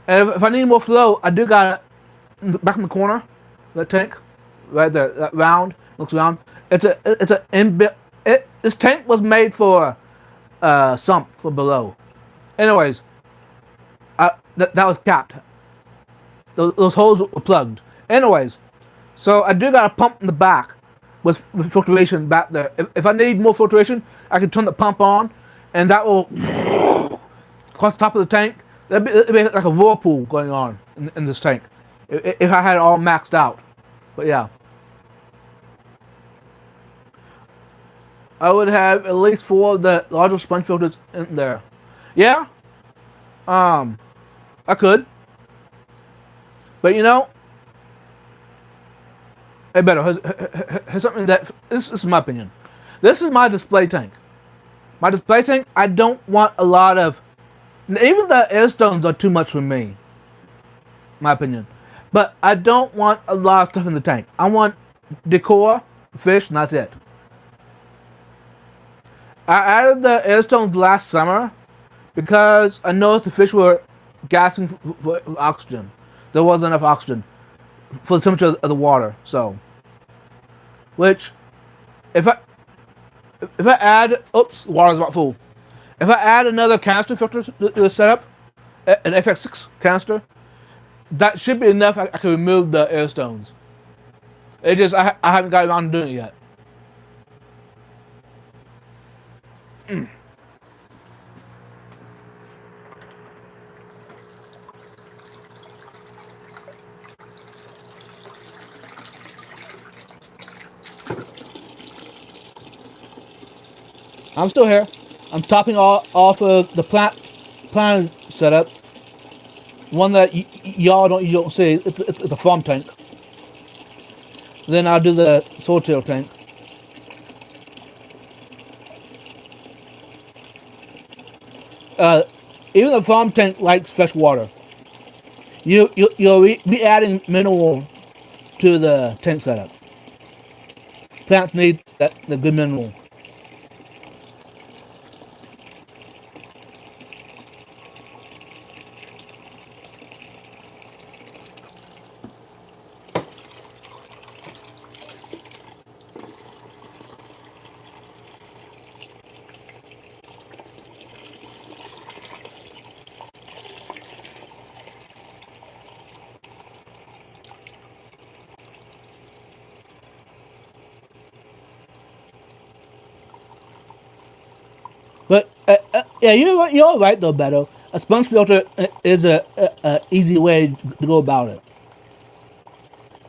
And if I need more flow, I do got it back in the corner, that tank, right there, that round, looks round. It's a inbuilt. This tank was made for sump for below. Anyways, that was capped. Those holes were plugged. Anyways, so I do got a pump in the back with filtration back there. If I need more filtration, I can turn the pump on, and that will across the top of the tank. It'd be like a whirlpool going on in this tank if I had it all maxed out. But yeah, I would have at least 4 of the larger sponge filters in there. Yeah, I could. But you know, hey, better. Here's something that this is my opinion. This is my display tank. My display tank. I don't want a lot of. Even the air stones are too much for me. My opinion. But I don't want a lot of stuff in the tank. I want decor, fish, and that's it. I added the air stones last summer because I noticed the fish were gasping for oxygen. There wasn't enough oxygen for the temperature of the water. So, which, if I add, oops, water's about full. If I add another canister filter to the setup, an FX6 canister, that should be enough. I can remove the air stones. It just I haven't got around to doing it yet. I'm still here. I'm topping off of the plant setup. One that y'all don't see. It's a farm tank. Then I'll do the swordtail tank. Even the farm tank likes fresh water. You'll be adding mineral to the tank setup. Plants need the good mineral. But yeah, you're right though, Beto. A sponge filter is a easy way to go about it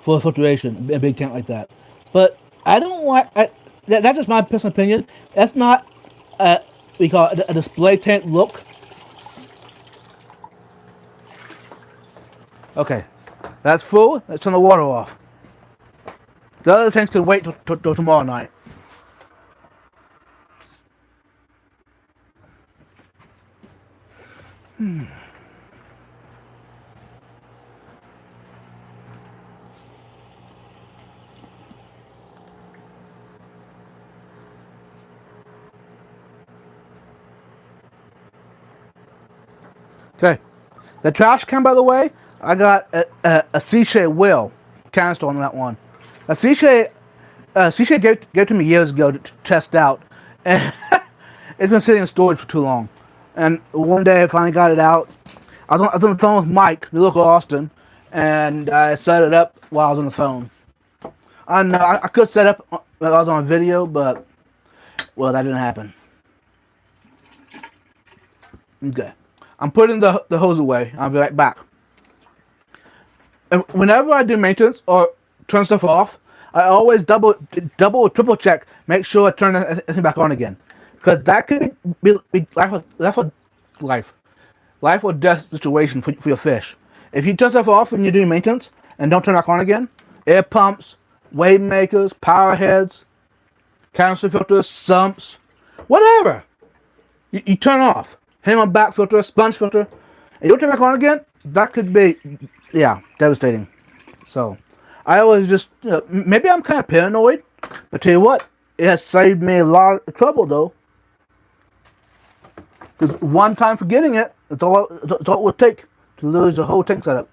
for filtration, a big tank like that. But I don't want that's just my personal opinion. That's not we call it a display tank look. Okay, that's full. Let's turn the water off. The other tanks can wait till tomorrow night. Okay, the trash can, by the way, I got a Seashade Will canister on that one. A Seashade gave to me years ago to test out, and it's been sitting in storage for too long. And one day I finally got it out. I was on the phone with Mike, the local Austin, and I set it up while I was on the phone. I know I could set up while I was on video, but well, that didn't happen. Okay, I'm putting the hose away. I'll be right back. And whenever I do maintenance or turn stuff off, I always double or triple check, make sure I turn everything back on again, because that could be life or death situation for your fish. If you turn stuff off when you're doing maintenance and don't turn it back on again, air pumps, wave makers, power heads, canister filters, sumps, whatever, you turn off. Hammer back filter, sponge filter, and you don't turn it back on again, that could be, yeah, devastating. So I always just, maybe I'm kind of paranoid, but tell you what, it has saved me a lot of trouble though. Because one time forgetting it, it's all it would take to lose the whole tank setup.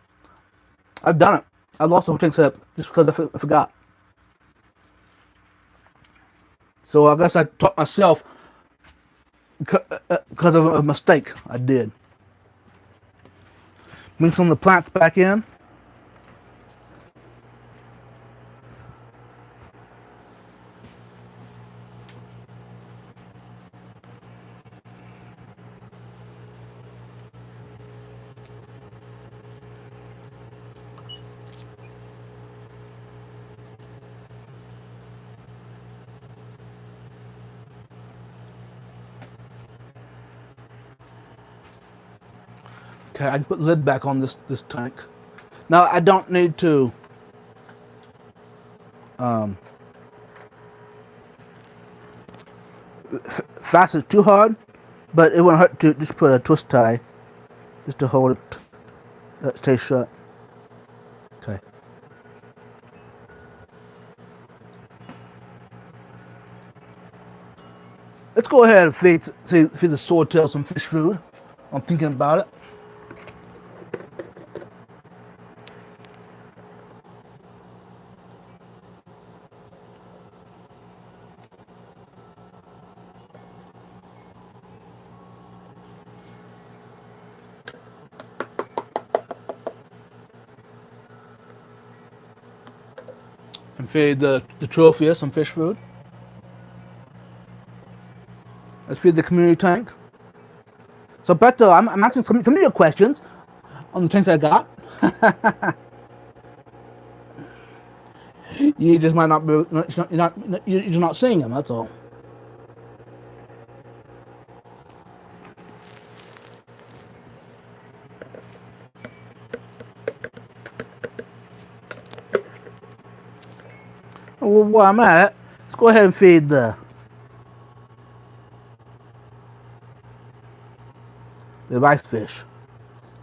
I've done it. I lost the whole tank setup just because I forgot. So I guess I taught myself because of a mistake I did. Bring some of the plants back in. Okay, I can put the lid back on this tank. Now I don't need to fasten it too hard, but it won't hurt to just put a twist tie just to hold it that stays shut. Okay. Let's go ahead and feed the swordtail some fish food. I'm thinking about it. And feed the Tropheus some fish food. Let's feed the community tank. So, Beto, I'm answering some of your questions on the tanks I got. You just might not be, you're just not seeing them. That's all. Well, while I'm at it, let's go ahead and feed the rice fish,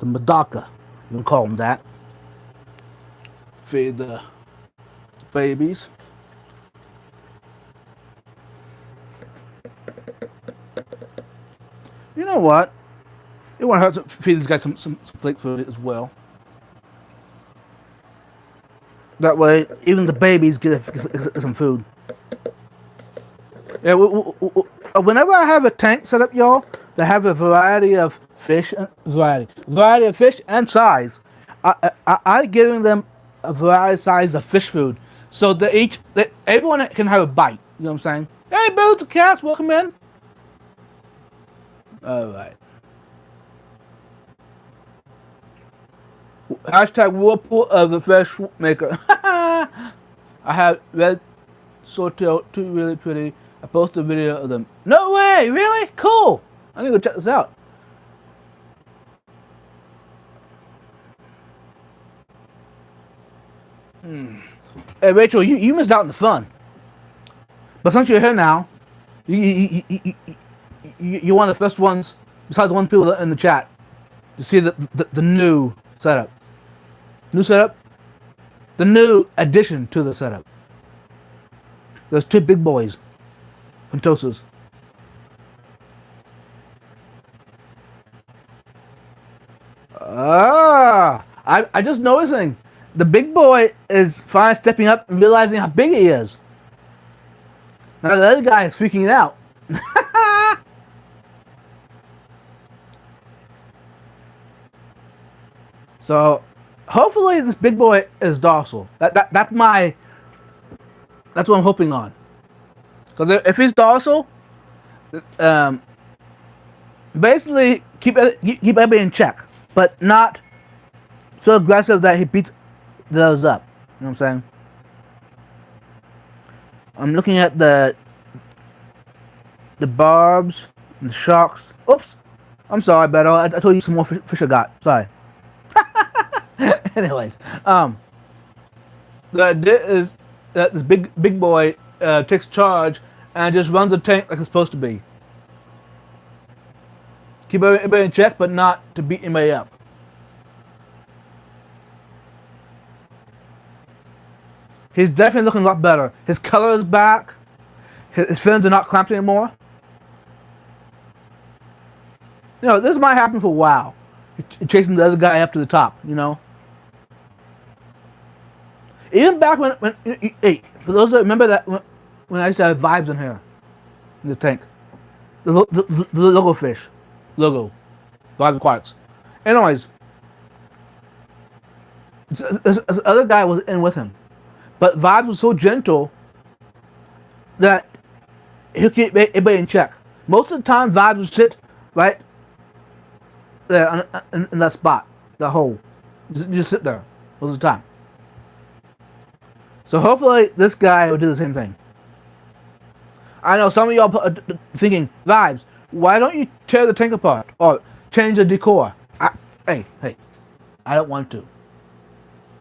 the Medaka. You can call them that. Feed the babies. You know what? It won't hurt to feed these guys some flake food as well. That way, even the babies get some food. Yeah, whenever I have a tank set up, y'all, that have a variety of fish, variety of fish and size, I giving them a variety of size of fish food, so everyone can have a bite. You know what I'm saying? Hey, Bills and Cats, welcome in. All right. Hashtag whirlpool of the fresh maker. I have red swordtail, two really pretty. I posted a video of them. No way, really? Cool. I need to go check this out. Hey Rachel, you missed out on the fun. But since you're here now, you're one of the first ones, besides the one people in the chat, to see the new setup. New setup? The new addition to the setup. There's two big boys. Pentosas. I just noticing the big boy is finally stepping up and realizing how big he is. Now the other guy is freaking out. So hopefully this big boy is docile. That's what I'm hoping on. Because if he's docile, basically keep everybody in check, but not so aggressive that he beats those up. You know what I'm saying? I'm looking at the barbs and the sharks. Oops, I'm sorry, Beto. I told you some more fish I got. Sorry. Anyways, the idea is that this big boy takes charge and just runs the tank like it's supposed to be. Keep everybody in check, but not to beat anybody up. He's definitely looking a lot better. His color is back. His fins are not clamped anymore. You know, this might happen for a while. He's chasing the other guy up to the top, you know. Even back when hey, for those that remember that when I used to have vibes in here, in the tank, the logo fish, Vibes Aquatics. Anyways, this other guy was in with him, but Vibes was so gentle that he'll keep everybody in check. Most of the time, Vibes would sit right there in that spot, that hole, just sit there most of the time. So hopefully this guy will do the same thing. I know some of y'all are thinking, Vibes, why don't you tear the tank apart or change the decor? Hey, I don't want to.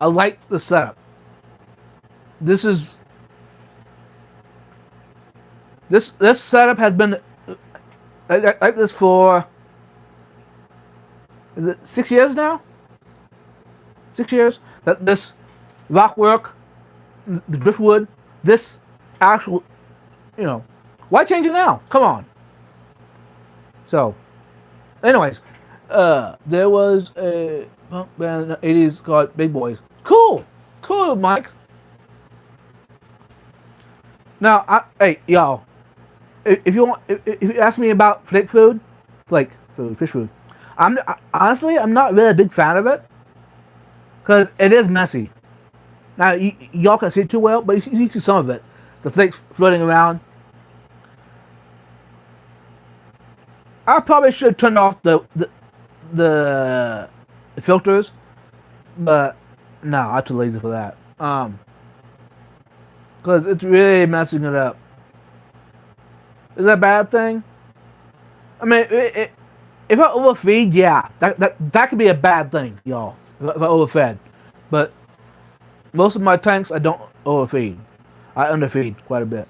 I like the setup. This setup has been like this for, is it 6 years now? 6 years that this rock work, the driftwood, this actual, you know, why change it now? Come on. So, anyways, there was a punk band in the 80s called Big Boys. Cool, Mike. Now, hey, y'all, if you ask me about fish food, honestly, I'm not really a big fan of it because it is messy. Now, y'all can't see it too well, but you see some of it. The flakes floating around. I probably should turn off the filters, but no, I'm too lazy for that. Because it's really messing it up. Is that a bad thing? I mean, if I overfeed, yeah, that could be a bad thing, y'all. If I overfed, but most of my tanks I don't overfeed. I underfeed quite a bit.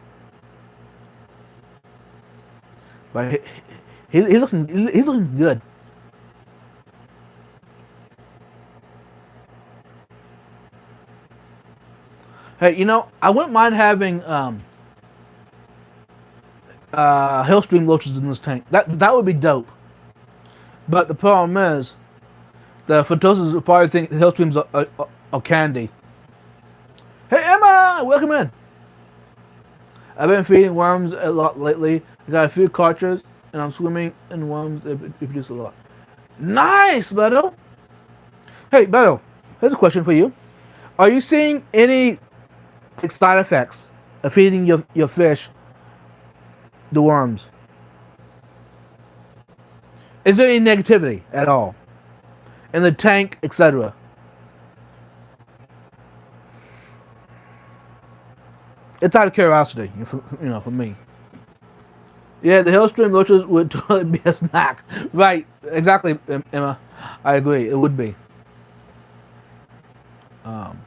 But he's looking good. Hey, I wouldn't mind having Hellstream loaches in this tank. That would be dope. But the problem is, the Photosas will probably think the Hellstreams are candy. Hey Emma, welcome in. I've been feeding worms a lot lately. I got a few cartridges, and I'm swimming in worms. They produce a lot. Nice, Beto. Hey, Beto, here's a question for you. Are you seeing any side effects of feeding your fish the worms? Is there any negativity at all in the tank, etc.? It's out of curiosity, for me. Yeah, the Hellstream loaches would totally be a snack. Right, exactly, Emma. I agree, it would be. Um,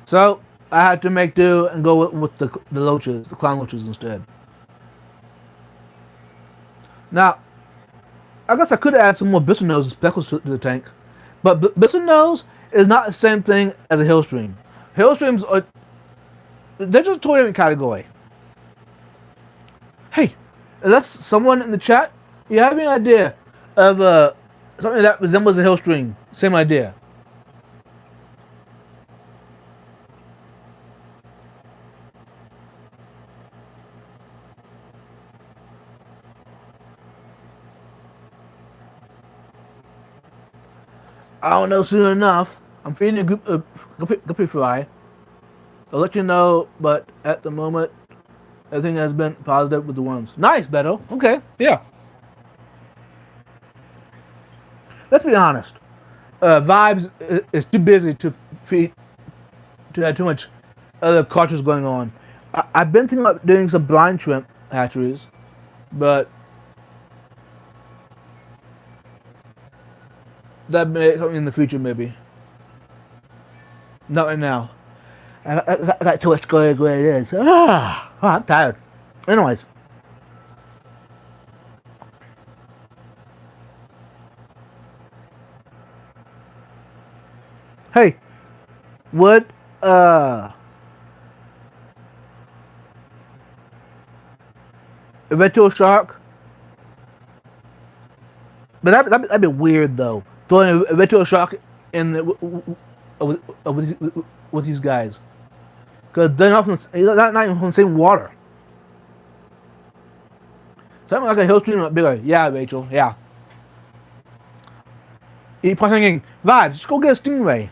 so, I had to make do and go with the loaches, the clown loaches instead. Now, I guess I could add some more Bissonose and Speckles to the tank. But Bissonose is not the same thing as a Hellstream. Hellstreams are, they're just a totally different category. Hey, is that someone in the chat? You have any idea of something that resembles a Hellstream? Same idea. I don't know soon enough. I'm feeding a group of guppy fry. I'll let you know, but at the moment, everything has been positive with the worms. Nice, Beto. Okay, yeah. Let's be honest. Vibes is too busy to feed, to have too much other cartridges going on. I've been thinking about doing some blind shrimp hatcheries, but that may something in the future, maybe. Not right now. I got too much going where it is. I'm tired. Anyways. Hey, would eventual shark? But that'd be weird though. Throwing a eventual shark in with these guys, because they're not not even from the same water. Something like a Hellstream might be like, yeah, Rachel, yeah. You're probably thinking, Vibes, just go get a stingray.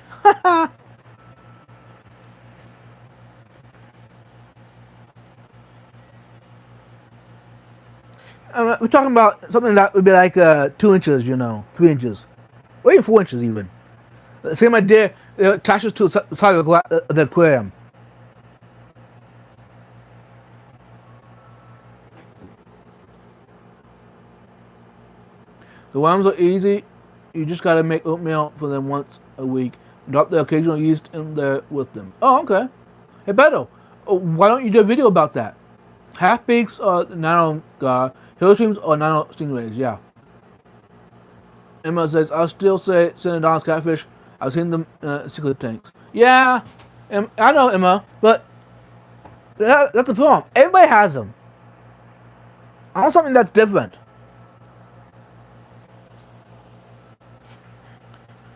We're talking about something that would be like 2 inches, 3 inches, or even 4 inches even. Same idea, attaches to the side of the aquarium. The worms are easy. You just gotta make oatmeal for them once a week. Drop the occasional yeast in there with them. Oh, okay. Hey, Beto, why don't you do a video about that? Half beaks or nano Hillstreams or nano stingrays, yeah. Emma says, I'll still say Synodon's catfish. I've seen them in secret tanks. Yeah, I know, Emma, but that's the problem. Everybody has them. I want something that's different.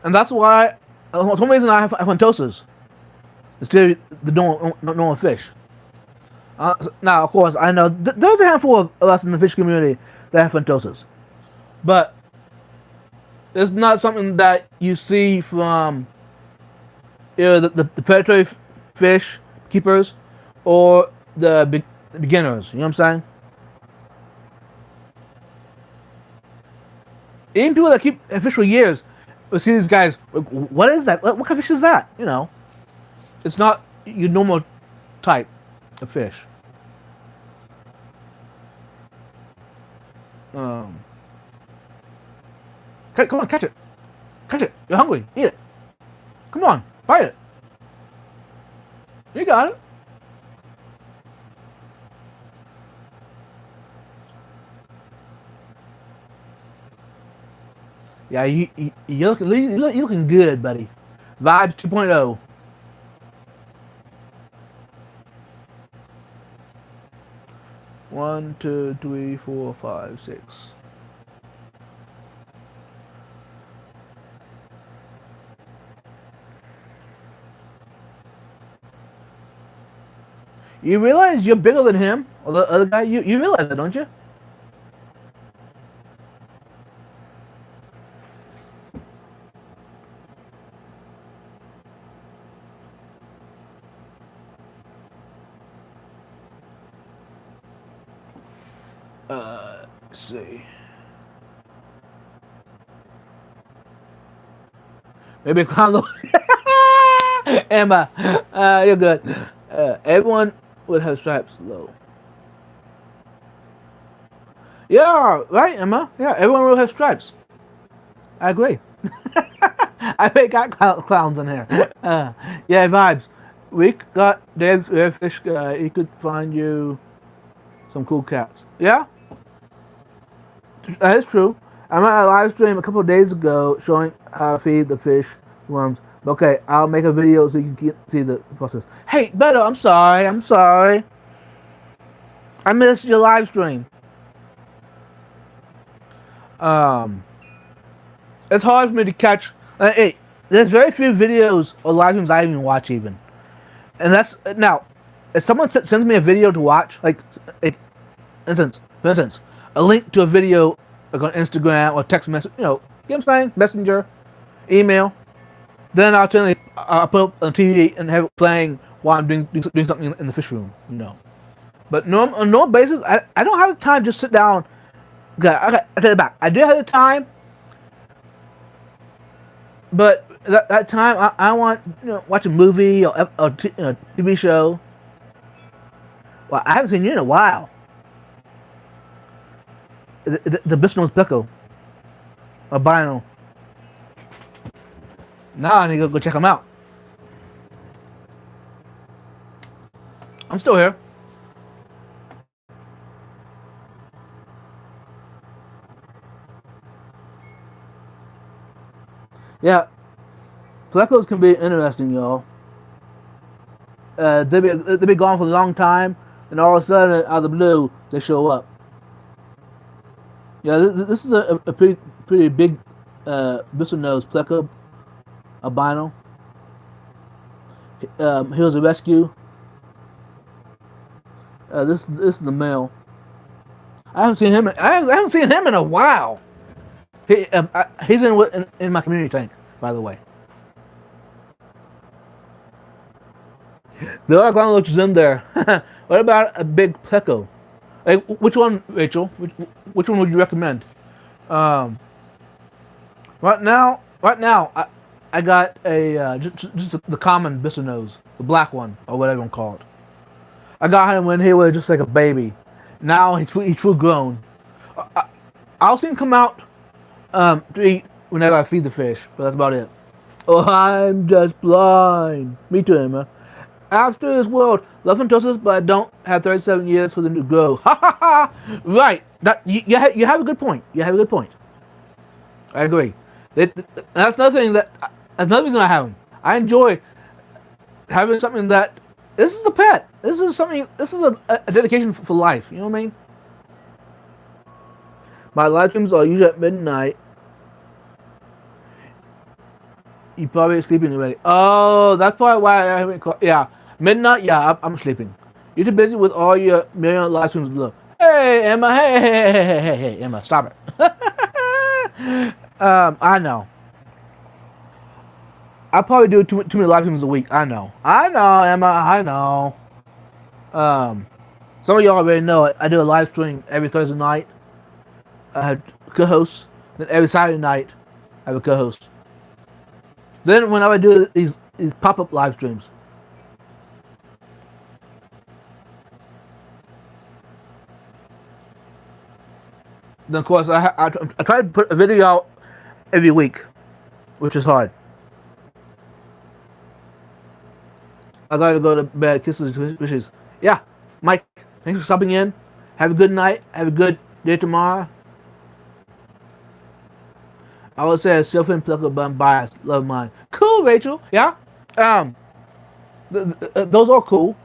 And that's why, for some reason, I have Phantosas instead of the normal fish. Now, of course, I know there's a handful of us in the fish community that have Phantosas. But it's not something that you see from either the predatory fish keepers or the beginners. You know what I'm saying? Even people that keep fish for years will see these guys. What is that? What kind of fish is that? It's not your normal type of fish. Come on, catch it. Catch it. You're hungry. Eat it. Come on, bite it. You got it. Yeah, you're looking good, buddy. Vibes 2.0. 1, 2, 3, 4, 5, 6. You realize you're bigger than him, or the other guy? You realize that, don't you? Let's see. Maybe clown look. Emma, you're good. Everyone would have stripes low. Yeah, right, Emma. Yeah, everyone will have stripes. I agree. I think got clowns in here. Yeah, vibes. We got Dave's Fish guy. He could find you some cool cats. Yeah, that is true. I'm at a live stream a couple of days ago showing how to feed the fish worms. Okay, I'll make a video so you can see the process. Hey, Beto, I'm sorry. I'm sorry. I missed your live stream. It's hard for me to catch. Hey, there's very few videos or live streams I even watch even, and that's now. If someone sends me a video to watch, like, for instance, a link to a video like on Instagram or text message, you know what I'm saying, Messenger, email, then I'll put up on TV and have it playing while I'm doing something in the fish room. No, but on a normal basis, I don't have the time to just sit down. Okay, I take it back. I do have the time, but that time I want watch a movie or TV show. Well, I haven't seen you in a while. The Bisnose Pleco albino. Now I need to go check him out. I'm still here. Yeah, Plecos can be interesting, y'all. They be gone for a long time, and all of a sudden, out of the blue, they show up. Yeah, this is a pretty big Bisonose Pleco albino. He was a rescue. This is the male. I haven't seen him. I haven't seen him in a while. He's in my community tank, by the way. There are groundloaches in there. What about a big Pleco? Like, which one, Rachel? Which one would you recommend? Right now, I got a just the common Bisonose, the black one or whatever I'm called. I got him when he was just like a baby. Now he's full grown. I'll see him come out to eat whenever I feed the fish, but that's about it. Oh, I'm just blind. Me too, Emma. After this world, love and toast, but I don't have 37 years for them to grow. Ha ha ha! Right. You have a good point. You have a good point. I agree. That's another thing that's another reason I have them. I enjoy having something that this is a pet. This is something. This is a dedication for life. You know what I mean? My live streams are usually at midnight. You probably sleeping already. Oh, that's probably why I haven't called. Yeah, midnight. Yeah, I'm sleeping. You're too busy with all your million live streams below. Hey, Emma. Hey, Emma. Stop it. I know. I probably do too many live streams a week. I know, Emma. I know. Some of y'all already know I do a live stream every Thursday night. I have co-hosts. Then every Saturday night, I have a co-host. Then whenever I do these pop-up live streams, then of course I try to put a video out every week, which is hard. I gotta go to bed. Kisses and wishes. Yeah, Mike. Thanks for stopping in. Have a good night. Have a good day tomorrow. I would say a self-inflicted but unbiased love mine. Cool, Rachel. Yeah. Those are cool.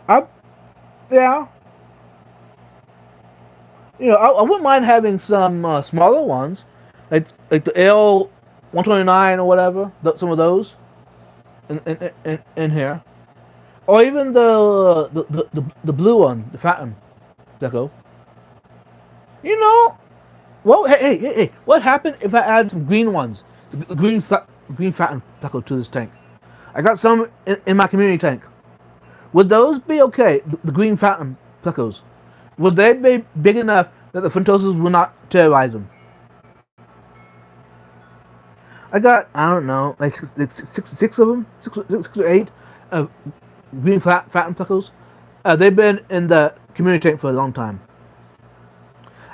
I yeah, I wouldn't mind having some smaller ones, like the L 129 or whatever. Some of those in here, or even the blue one, the Phantom Deco. You know, well, hey, what happened if I add some green ones, the green Phantom Deco to this tank? I got some in my community tank. Would those be okay? The green Phantom Decos, would they be big enough that the Fantosas will not terrorize them? I got, I don't know, like six of them, six or eight green Phantom Decos. They've been in the community tank for a long time.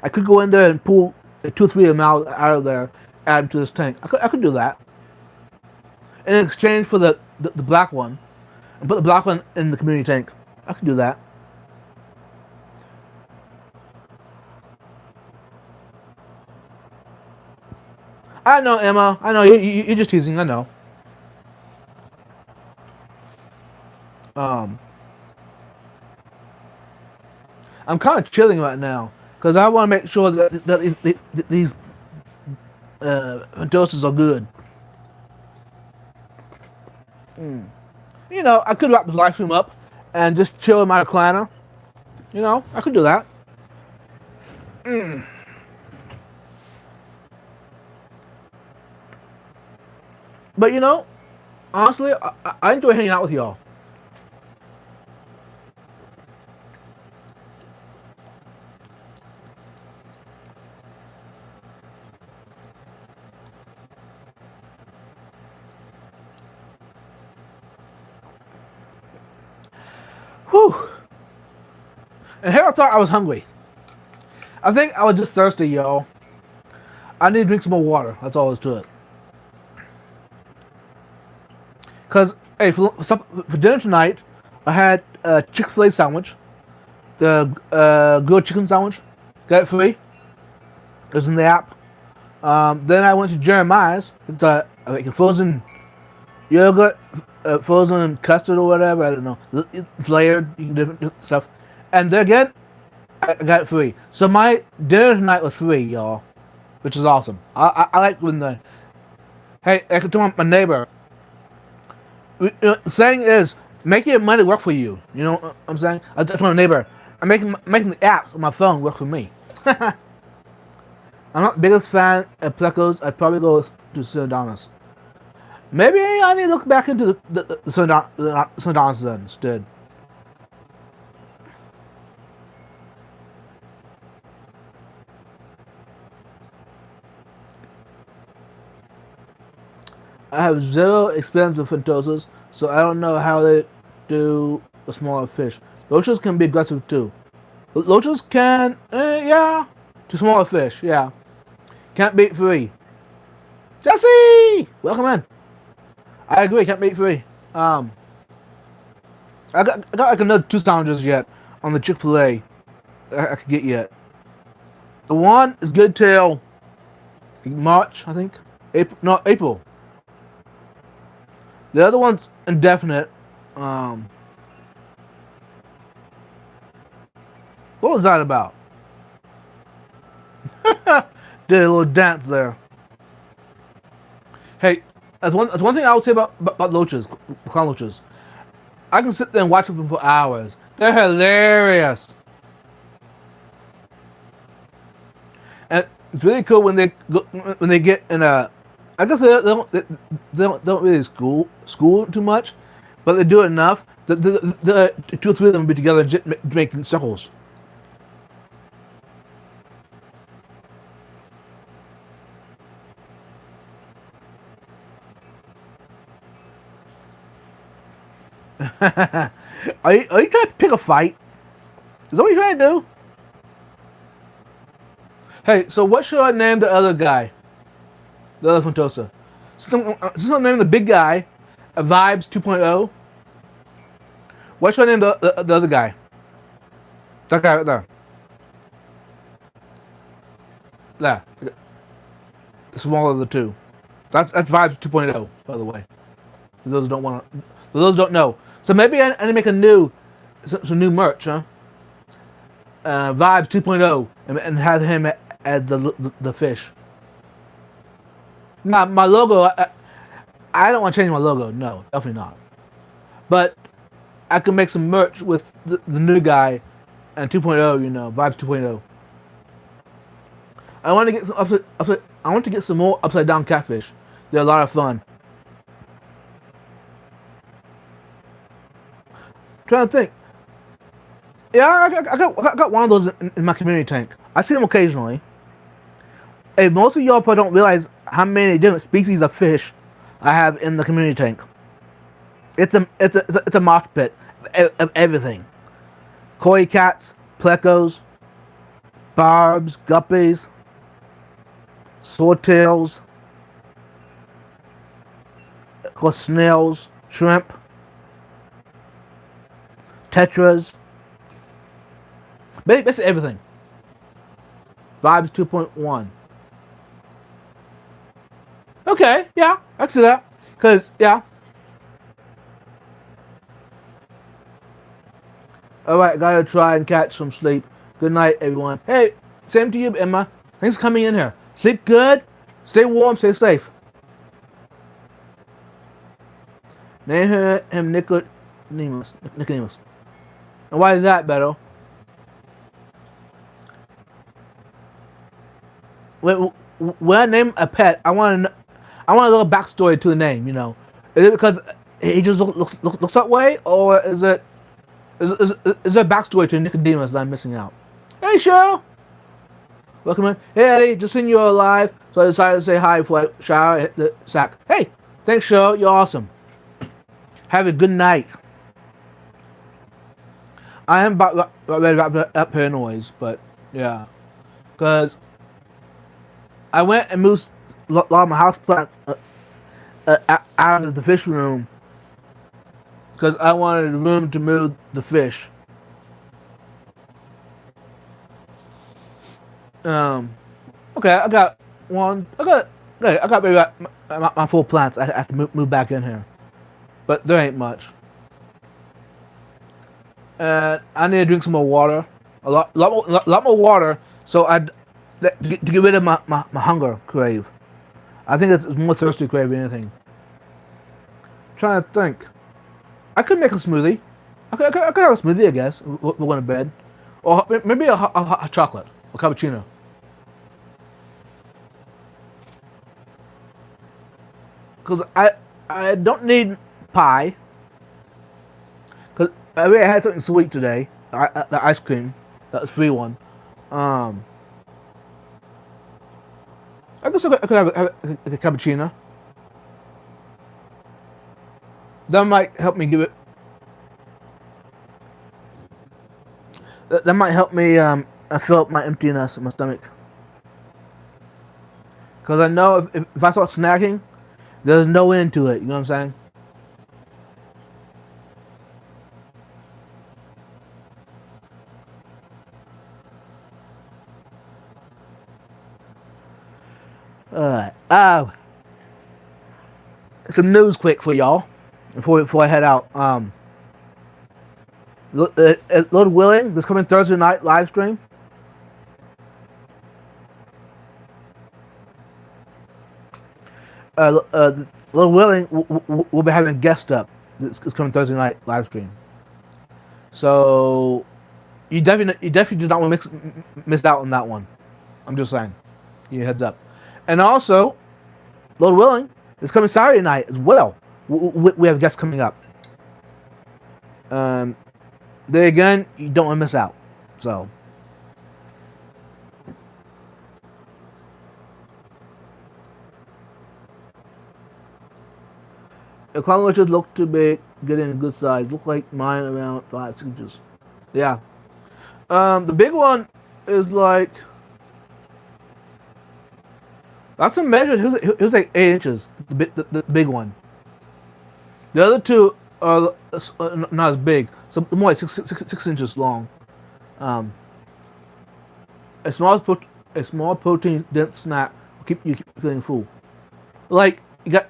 I could go in there and pull two or three of them out of there, add them to this tank. I could do that in exchange for the black one, and put the black one in the community tank. I could do that. I know, Emma. I know you're just teasing. I know. Um, I'm kind of chilling right now because I want to make sure that these doses are good. I could wrap this live stream up and just chill in my recliner. I could do that. But honestly, I enjoy hanging out with y'all. Whew. And here I thought I was hungry. I think I was just thirsty, y'all. I need to drink some more water. That's all there is to it. Cause hey, for dinner tonight, I had a Chick-fil-A sandwich, the grilled chicken sandwich. Got it free. It was in the app. Then I went to Jeremiah's. It's like a frozen yogurt, frozen custard or whatever. I don't know. It's layered, you can different stuff. And then again, I got it free. So my dinner tonight was free, y'all, which is awesome. I like when hey, I can tell my neighbor. The saying is, make your money work for you. You know what I'm saying? I told my neighbor, I'm making the apps on my phone work for me. I'm not the biggest fan of Plecos. I'd probably go to Syndonis. Maybe I need to look back into the Syndonis then instead. I have zero experience with Fantosas, so I don't know how they do a smaller fish. Loaches can be aggressive too. Loaches can, yeah, to smaller fish, yeah. Can't beat free. Jesse! Welcome in. I agree, can't beat free. I got like another two sandwiches yet on the Chick-fil-A I could get yet. The one is good till March, I think. April. The other one's indefinite. What was that about? Did a little dance there. Hey, that's one thing I would say about loaches, clown loaches. I can sit there and watch them for hours. They're hilarious. And it's really cool when they get in a. I guess they don't really school too much, but they do it enough that the two or three of them will be together making circles. Are you trying to pick a fight? Is that what you're trying to do? Hey, so what should I name the other guy? The other Fantosa. Since I'm naming the big guy, Vibes 2.0. What should I name the other guy? That guy right there. There. The smaller of the two. That's Vibes 2.0, by the way. For those who don't know. So maybe I need to make a new some new merch, huh? Vibes 2.0, and have him as the fish. Now my logo, I don't want to change my logo. No, definitely not. But I can make some merch with the new guy and 2.0. Vibes 2.0. I want to get some I want to get some more upside down catfish. They're a lot of fun. I'm trying to think. Yeah, I got one of those in my community tank. I see them occasionally. Hey, most of y'all probably don't realize how many different species of fish I have in the community tank. It's a mosh pit of everything: koi cats, plecos, barbs, guppies, swordtails, of course snails, shrimp, tetras, basically everything. Vibes 2.1. Okay, yeah, I can see that. Cause yeah. All right, gotta try and catch some sleep. Good night, everyone. Hey, same to you, Emma. Thanks for coming in here. Sleep good. Stay warm. Stay safe. Name him Nicodemus. Nicodemus. And why is that, Beto? When I name a pet, I want a little backstory to the name. Is it because he just looks that way, or is it is there a backstory to Nicodemus that I'm missing out? Hey, Cheryl. Welcome in. Hey, Eddie. Just seen you alive, so I decided to say hi before I shower and hit the sack. Hey, thanks, Cheryl. You're awesome. Have a good night. I am about ready to wrap up here anyways, but yeah. Because I went and moved a lot of my house plants out of the fish room because I wanted room to move the fish. Okay, I got maybe my full plants. I have to move back in here, but there ain't much. I need to drink some more water, a lot more water, so to get rid of my hunger crave. I think it's more thirsty crave than anything. I'm trying to think. I could make a smoothie. I could have a smoothie, I guess. We're going to bed, or maybe a hot chocolate, a cappuccino. Because I don't need pie. Because I really had something sweet today. The ice cream, that was free one. I guess I could have a cappuccino. That might help me give it. That might help me fill up my emptiness in my stomach. Because I know if I start snacking, there's no end to it. You know what I'm saying? Alright. Some news quick for y'all before I head out. Lord willing, this coming Thursday night live stream. Lord willing, we'll be having a guest up. This coming Thursday night live stream. So you definitely do not want to miss out on that one. I'm just saying. You heads up. And also, Lord willing, it's coming Saturday night as well. We have guests coming up. There again, you don't want to miss out. So. The clown witches look to be getting a good size. Look like mine around 5 inches. Yeah. The big one is like. That's some measures. It was like 8 inches. The big one. The other two are not as big. So more like 6 inches long. A small protein dense snack will keep you feeling full. Like you got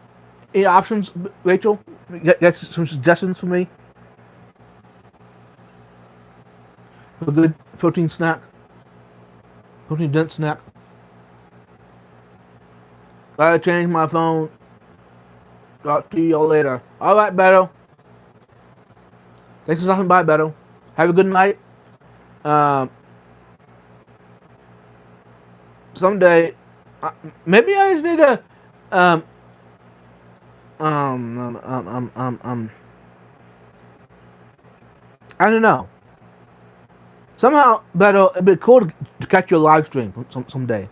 any options, Rachel? You got some suggestions for me? a good protein snack, protein dense snack. Gotta change my phone. Talk to y'all later. All right, Beto. Thanks for stopping by, Beto. Have a good night. Um, Someday, maybe I just need to, um, um, um, um, um, um, um I don't know. Somehow, Beto, it'd be cool to catch your live stream someday.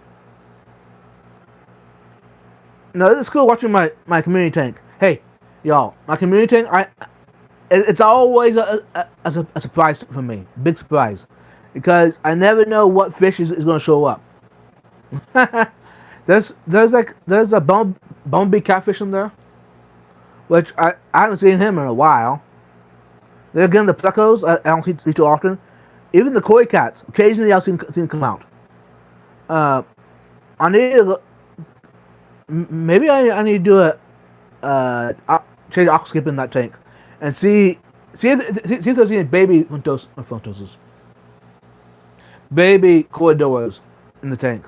No, it's cool watching my community tank. Hey, y'all, my community tank. It's always a surprise for me, big surprise, because I never know what fish is going to show up. there's a bumblebee catfish in there, which I haven't seen him in a while. Then again, the plecos I don't see too often. Even the koi cats, occasionally I'll see them come out. I need to maybe I need to do change the aquascape in that tank and see if there's any baby Funtoses, baby Corydoras in the tank.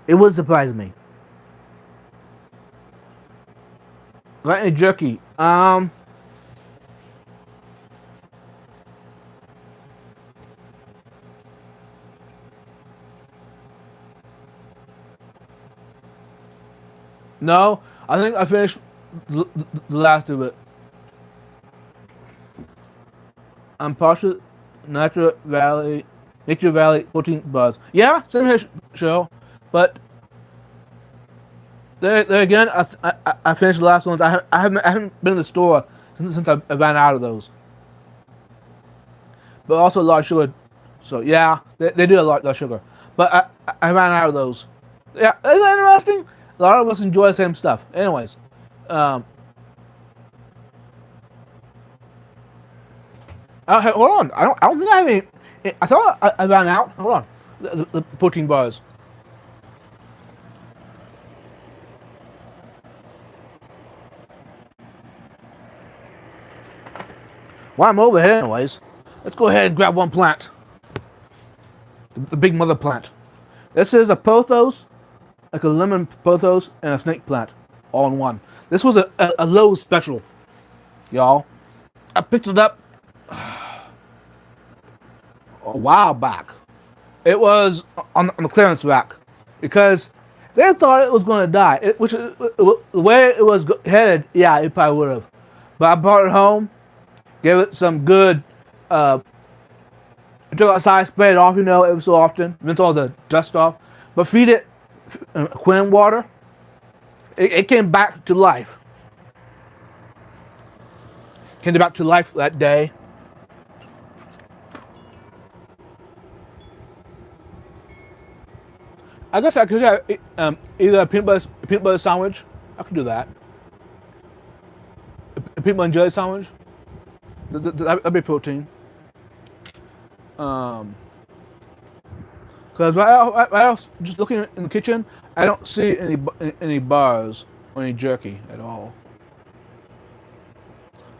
It would surprise me. Got any jerky? No, I think I finished the last of it. I'm partial Nature Valley protein bars. Yeah, same here, show. But there again, I finished the last ones. I haven't been in the store since I ran out of those. But also a lot of sugar. So yeah, they do a lot of sugar. But I ran out of those. Yeah, isn't that interesting? A lot of us enjoy the same stuff. Anyways, hold on. I don't think I have any. I thought I ran out. Hold on. The protein bars. While I'm over here, anyways, let's go ahead and grab one plant. The big mother plant. This is a pothos, like a lemon pothos, and a snake plant, all in one. This was a Lowe's special, y'all. I picked it up a while back. It was on the clearance rack because they thought it was going to die. The way it was headed, yeah, it probably would have. But I brought it home, gave it some good. Took it outside, sprayed it off, every so often, rinse all the dust off. But feed it Quinn water. It came back to life. Came back to life that day. I guess I could have either a peanut butter sandwich. I could do that. A peanut butter and jelly sandwich. That'd be protein. Because right else, just looking in the kitchen, I don't see any bars or any jerky at all.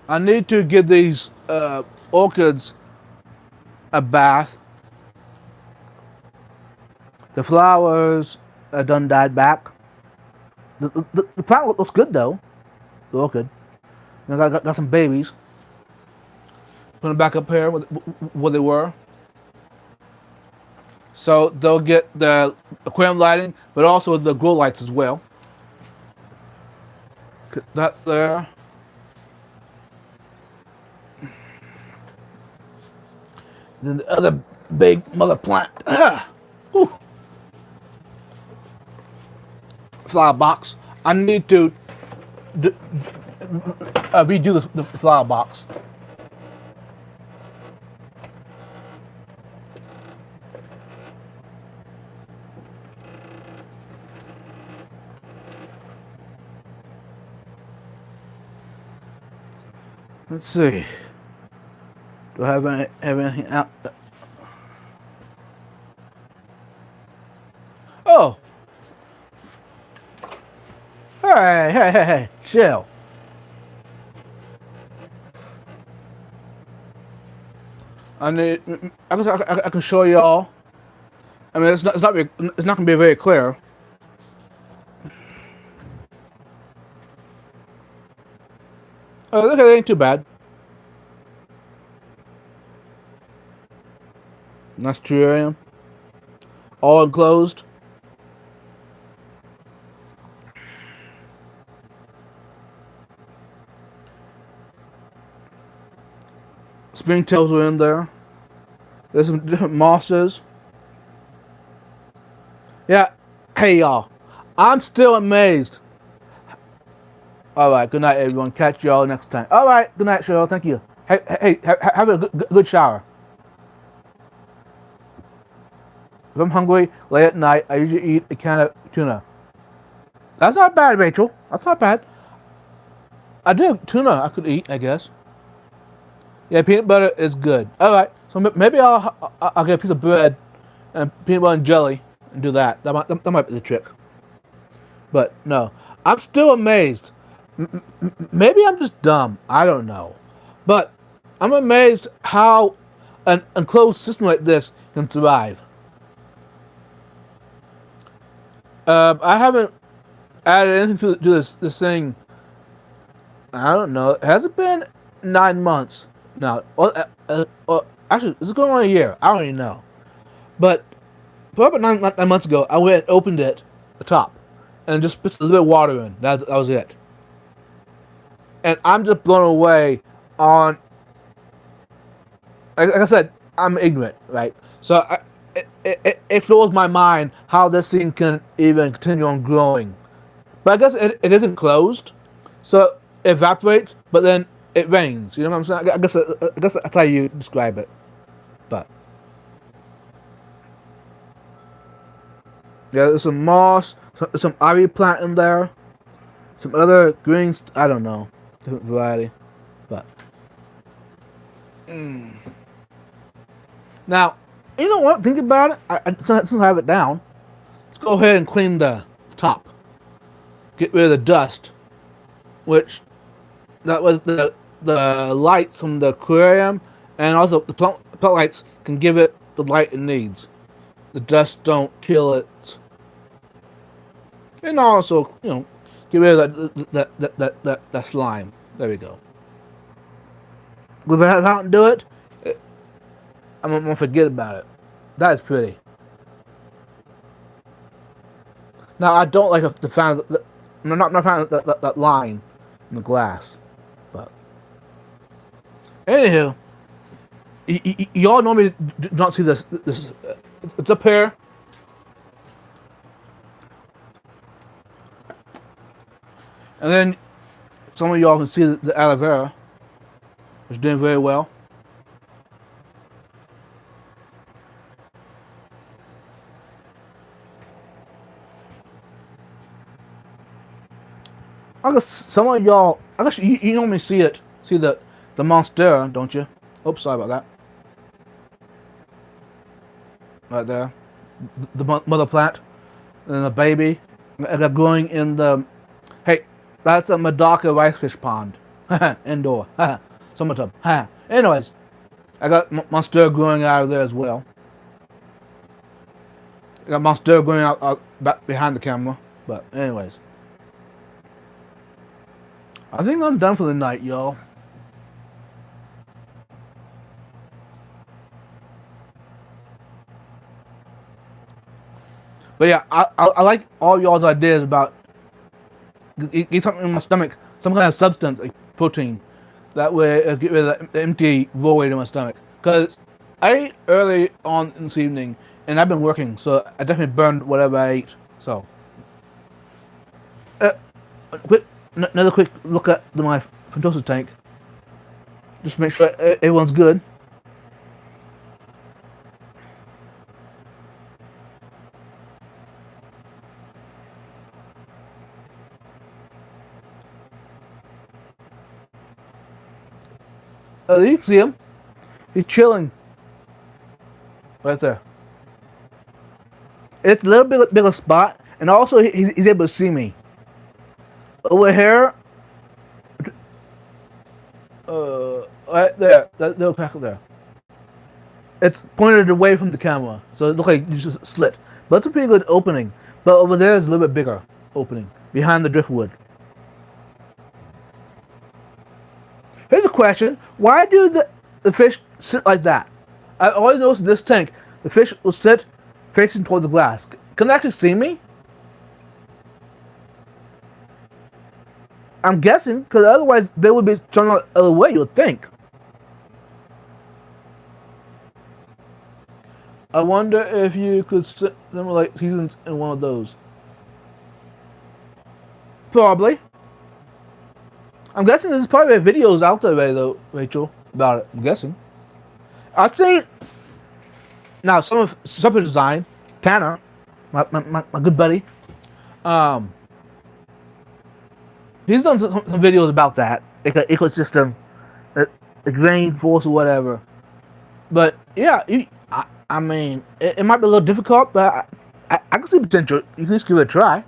I need to give these orchids a bath. The flowers are done died back. The plant looks good though. The orchid. And I got some babies. Put them back up here where they were. So they'll get the aquarium lighting, but also the grow lights as well. That's there. Then the other big mother plant. Flower box. I need to redo the flower box. Let's see. Do I have anything out? Oh. Hey, chill. I need. I can show y'all. I mean, it's not gonna be very clear. Look, it ain't too bad. Nice terrarium, all enclosed. Springtails are in there. There's some different mosses. Yeah. Hey y'all, I'm still amazed. All right. Good night, everyone. Catch y'all next time. All right. Good night, Cheryl. Thank you. Hey, have a good shower. If I'm hungry late at night, I usually eat a can of tuna. That's not bad, Rachel. That's not bad. I do have tuna I could eat, I guess. Yeah, peanut butter is good. All right. So maybe I'll get a piece of bread and peanut butter and jelly and do that. That might be the trick. But no, I'm still amazed. Maybe I'm just dumb. I don't know. But I'm amazed how an enclosed system like this can thrive. I haven't added anything to this thing. I don't know. Has it been 9 months? No. Actually, it's going on a year. I don't even know. But probably about 9 months ago, I went and opened it, the top, and just put a little bit of water in. That was it. And I'm just blown away on. Like I said, I'm ignorant, right? So it blows my mind how this thing can even continue on growing. But I guess it isn't closed, so it evaporates, but then it rains. You know what I'm saying? I guess that's how you describe it. But yeah, there's some moss, some ivy plant in there, some other greens. I don't know, different variety. But now, you know what? Think about it. Since I have it down, let's go ahead and clean the top. Get rid of the dust, which that was the lights from the aquarium, and also the plant lights can give it the light it needs. The dust don't kill it, and also get rid of that slime. There we go. If I don't do it, I'm gonna forget about it. That is pretty. Now I don't like the fan. I'm not a fan of that line in the glass, but anywho, y'all normally do not see this. It's up here. And then some of y'all can see the aloe vera is doing very well. I guess some of y'all, I guess you normally see the monstera, don't you? Oops, sorry about that. Right there, the mother plant, and the baby, and they're growing in the. Hey, that's a Medaka rice fish pond, indoor, summer tub. Anyways, I got monstera growing out of there as well. I got monstera growing out back behind the camera, but anyways. I think I'm done for the night, y'all. But yeah, I like all y'all's ideas about get something in my stomach, some kind of substance, like protein. That way, get rid of the empty void in my stomach. Cause I ate early on this evening, and I've been working, so I definitely burned whatever I ate. So, another quick look at my Fantosa tank. Just make sure everyone's good. You can see him. He's chilling. Right there. It's a little bit bigger spot, and also he's able to see me. Over here, right there, that little crack there. it's pointed away from the camera, so it looks like you just slit. But it's a pretty good opening. But over there is a little bit bigger opening behind the driftwood. Here's a question: why do the fish sit like that? I always noticed in this tank, the fish will sit facing towards the glass. Can they actually see me? I'm guessing, because otherwise they would be turning the other way, you would think. I wonder if you could simulate seasons in one of those. Probably. I'm guessing there's probably videos out there already, though, Rachel, about it. I'm guessing. I've seen. Now, some of Super Design, Tanner, my good buddy, he's done some videos about that ecosystem, the grain force or whatever. But yeah, I mean, it might be a little difficult, but I can see potential. You can at least give it a try.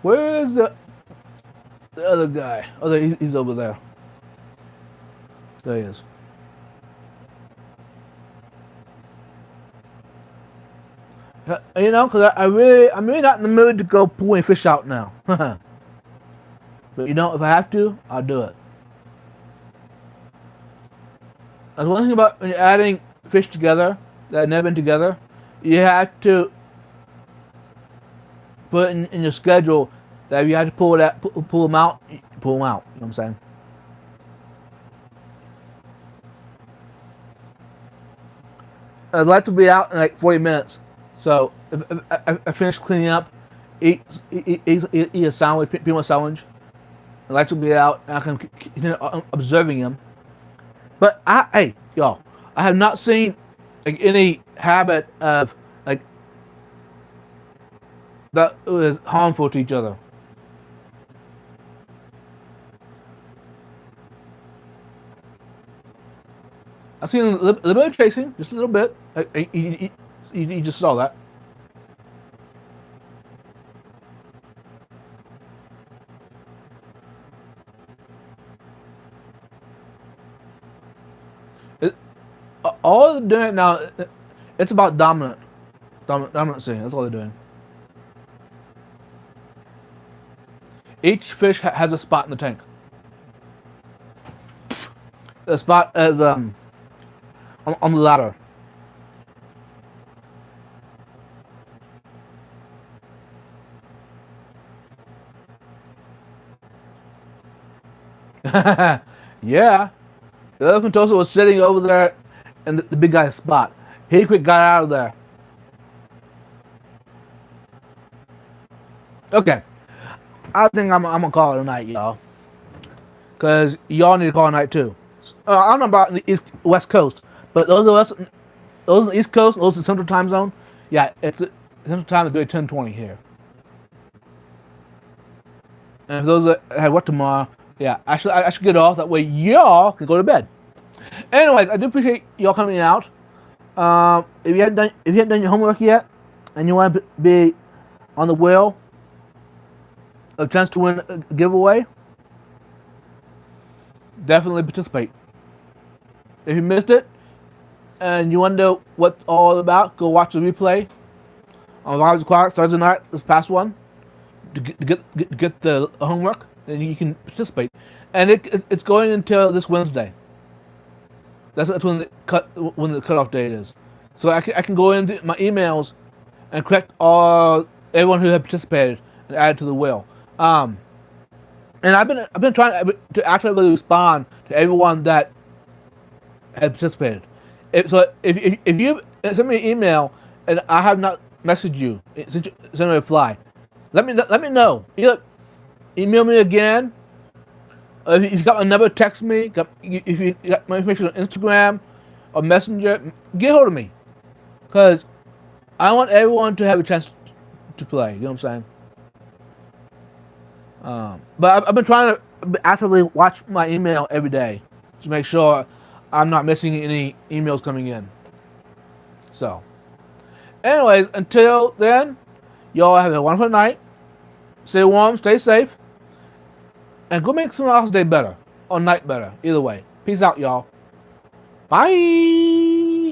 Where is the other guy? Oh, he's over there. There he is. You know, because I'm really not in the mood to go pull any fish out now. But you know, if I have to, I'll do it. That's one thing about when you're adding fish together that have never been together, you have to put in your schedule that if you have to pull them out, pull them out. You know what I'm saying? I'd like to be out in like 40 minutes. So if I finish cleaning up, eat a sandwich, peanut sandwich. I'd like to be out and I can continue observing him. But hey, y'all, I have not seen like any habit of like that is harmful to each other. I've seen a little bit of chasing, just a little bit. You just saw that. All they're doing now, it's about dominancy. That's all they're doing. Each fish has a spot in the tank. The spot is on the ladder. Yeah. The other Contoso was sitting over there in the big guy's spot. He quick got out of there. Okay. I think I'm gonna call it a night, y'all. Cause y'all need to call it a night too. I don't know about the West Coast, but those of us, those on the East Coast, those in the Central Time Zone, yeah, it's Central Time is doing 10:20 here. And if those that have work tomorrow, yeah, I should get off. That way y'all can go to bed. Anyways, I do appreciate y'all coming out. If you haven't done your homework yet, and you want to be on the wheel, a chance to win a giveaway, definitely participate. If you missed it and you wonder what it's all about, go watch the replay on 5 o'clock Thursday night, this past one, to get the homework, and you can participate. And it's going until this Wednesday. That's when the cutoff date is. So I can go into my emails and collect everyone who had participated and add it to the wheel. And I've been trying to actively respond to everyone that had participated. If you send me an email and I have not messaged you, send a reply. Let me know. Either email me again. If you got my number, text me. If you got my information on Instagram or Messenger, get hold of me. Because I want everyone to have a chance to play. You know what I'm saying? But I've been trying to actively watch my email every day to make sure I'm not missing any emails coming in. So, anyways, until then, y'all have a wonderful night. Stay warm, stay safe. And go make someone else's day better or night better. Either way. Peace out, y'all. Bye.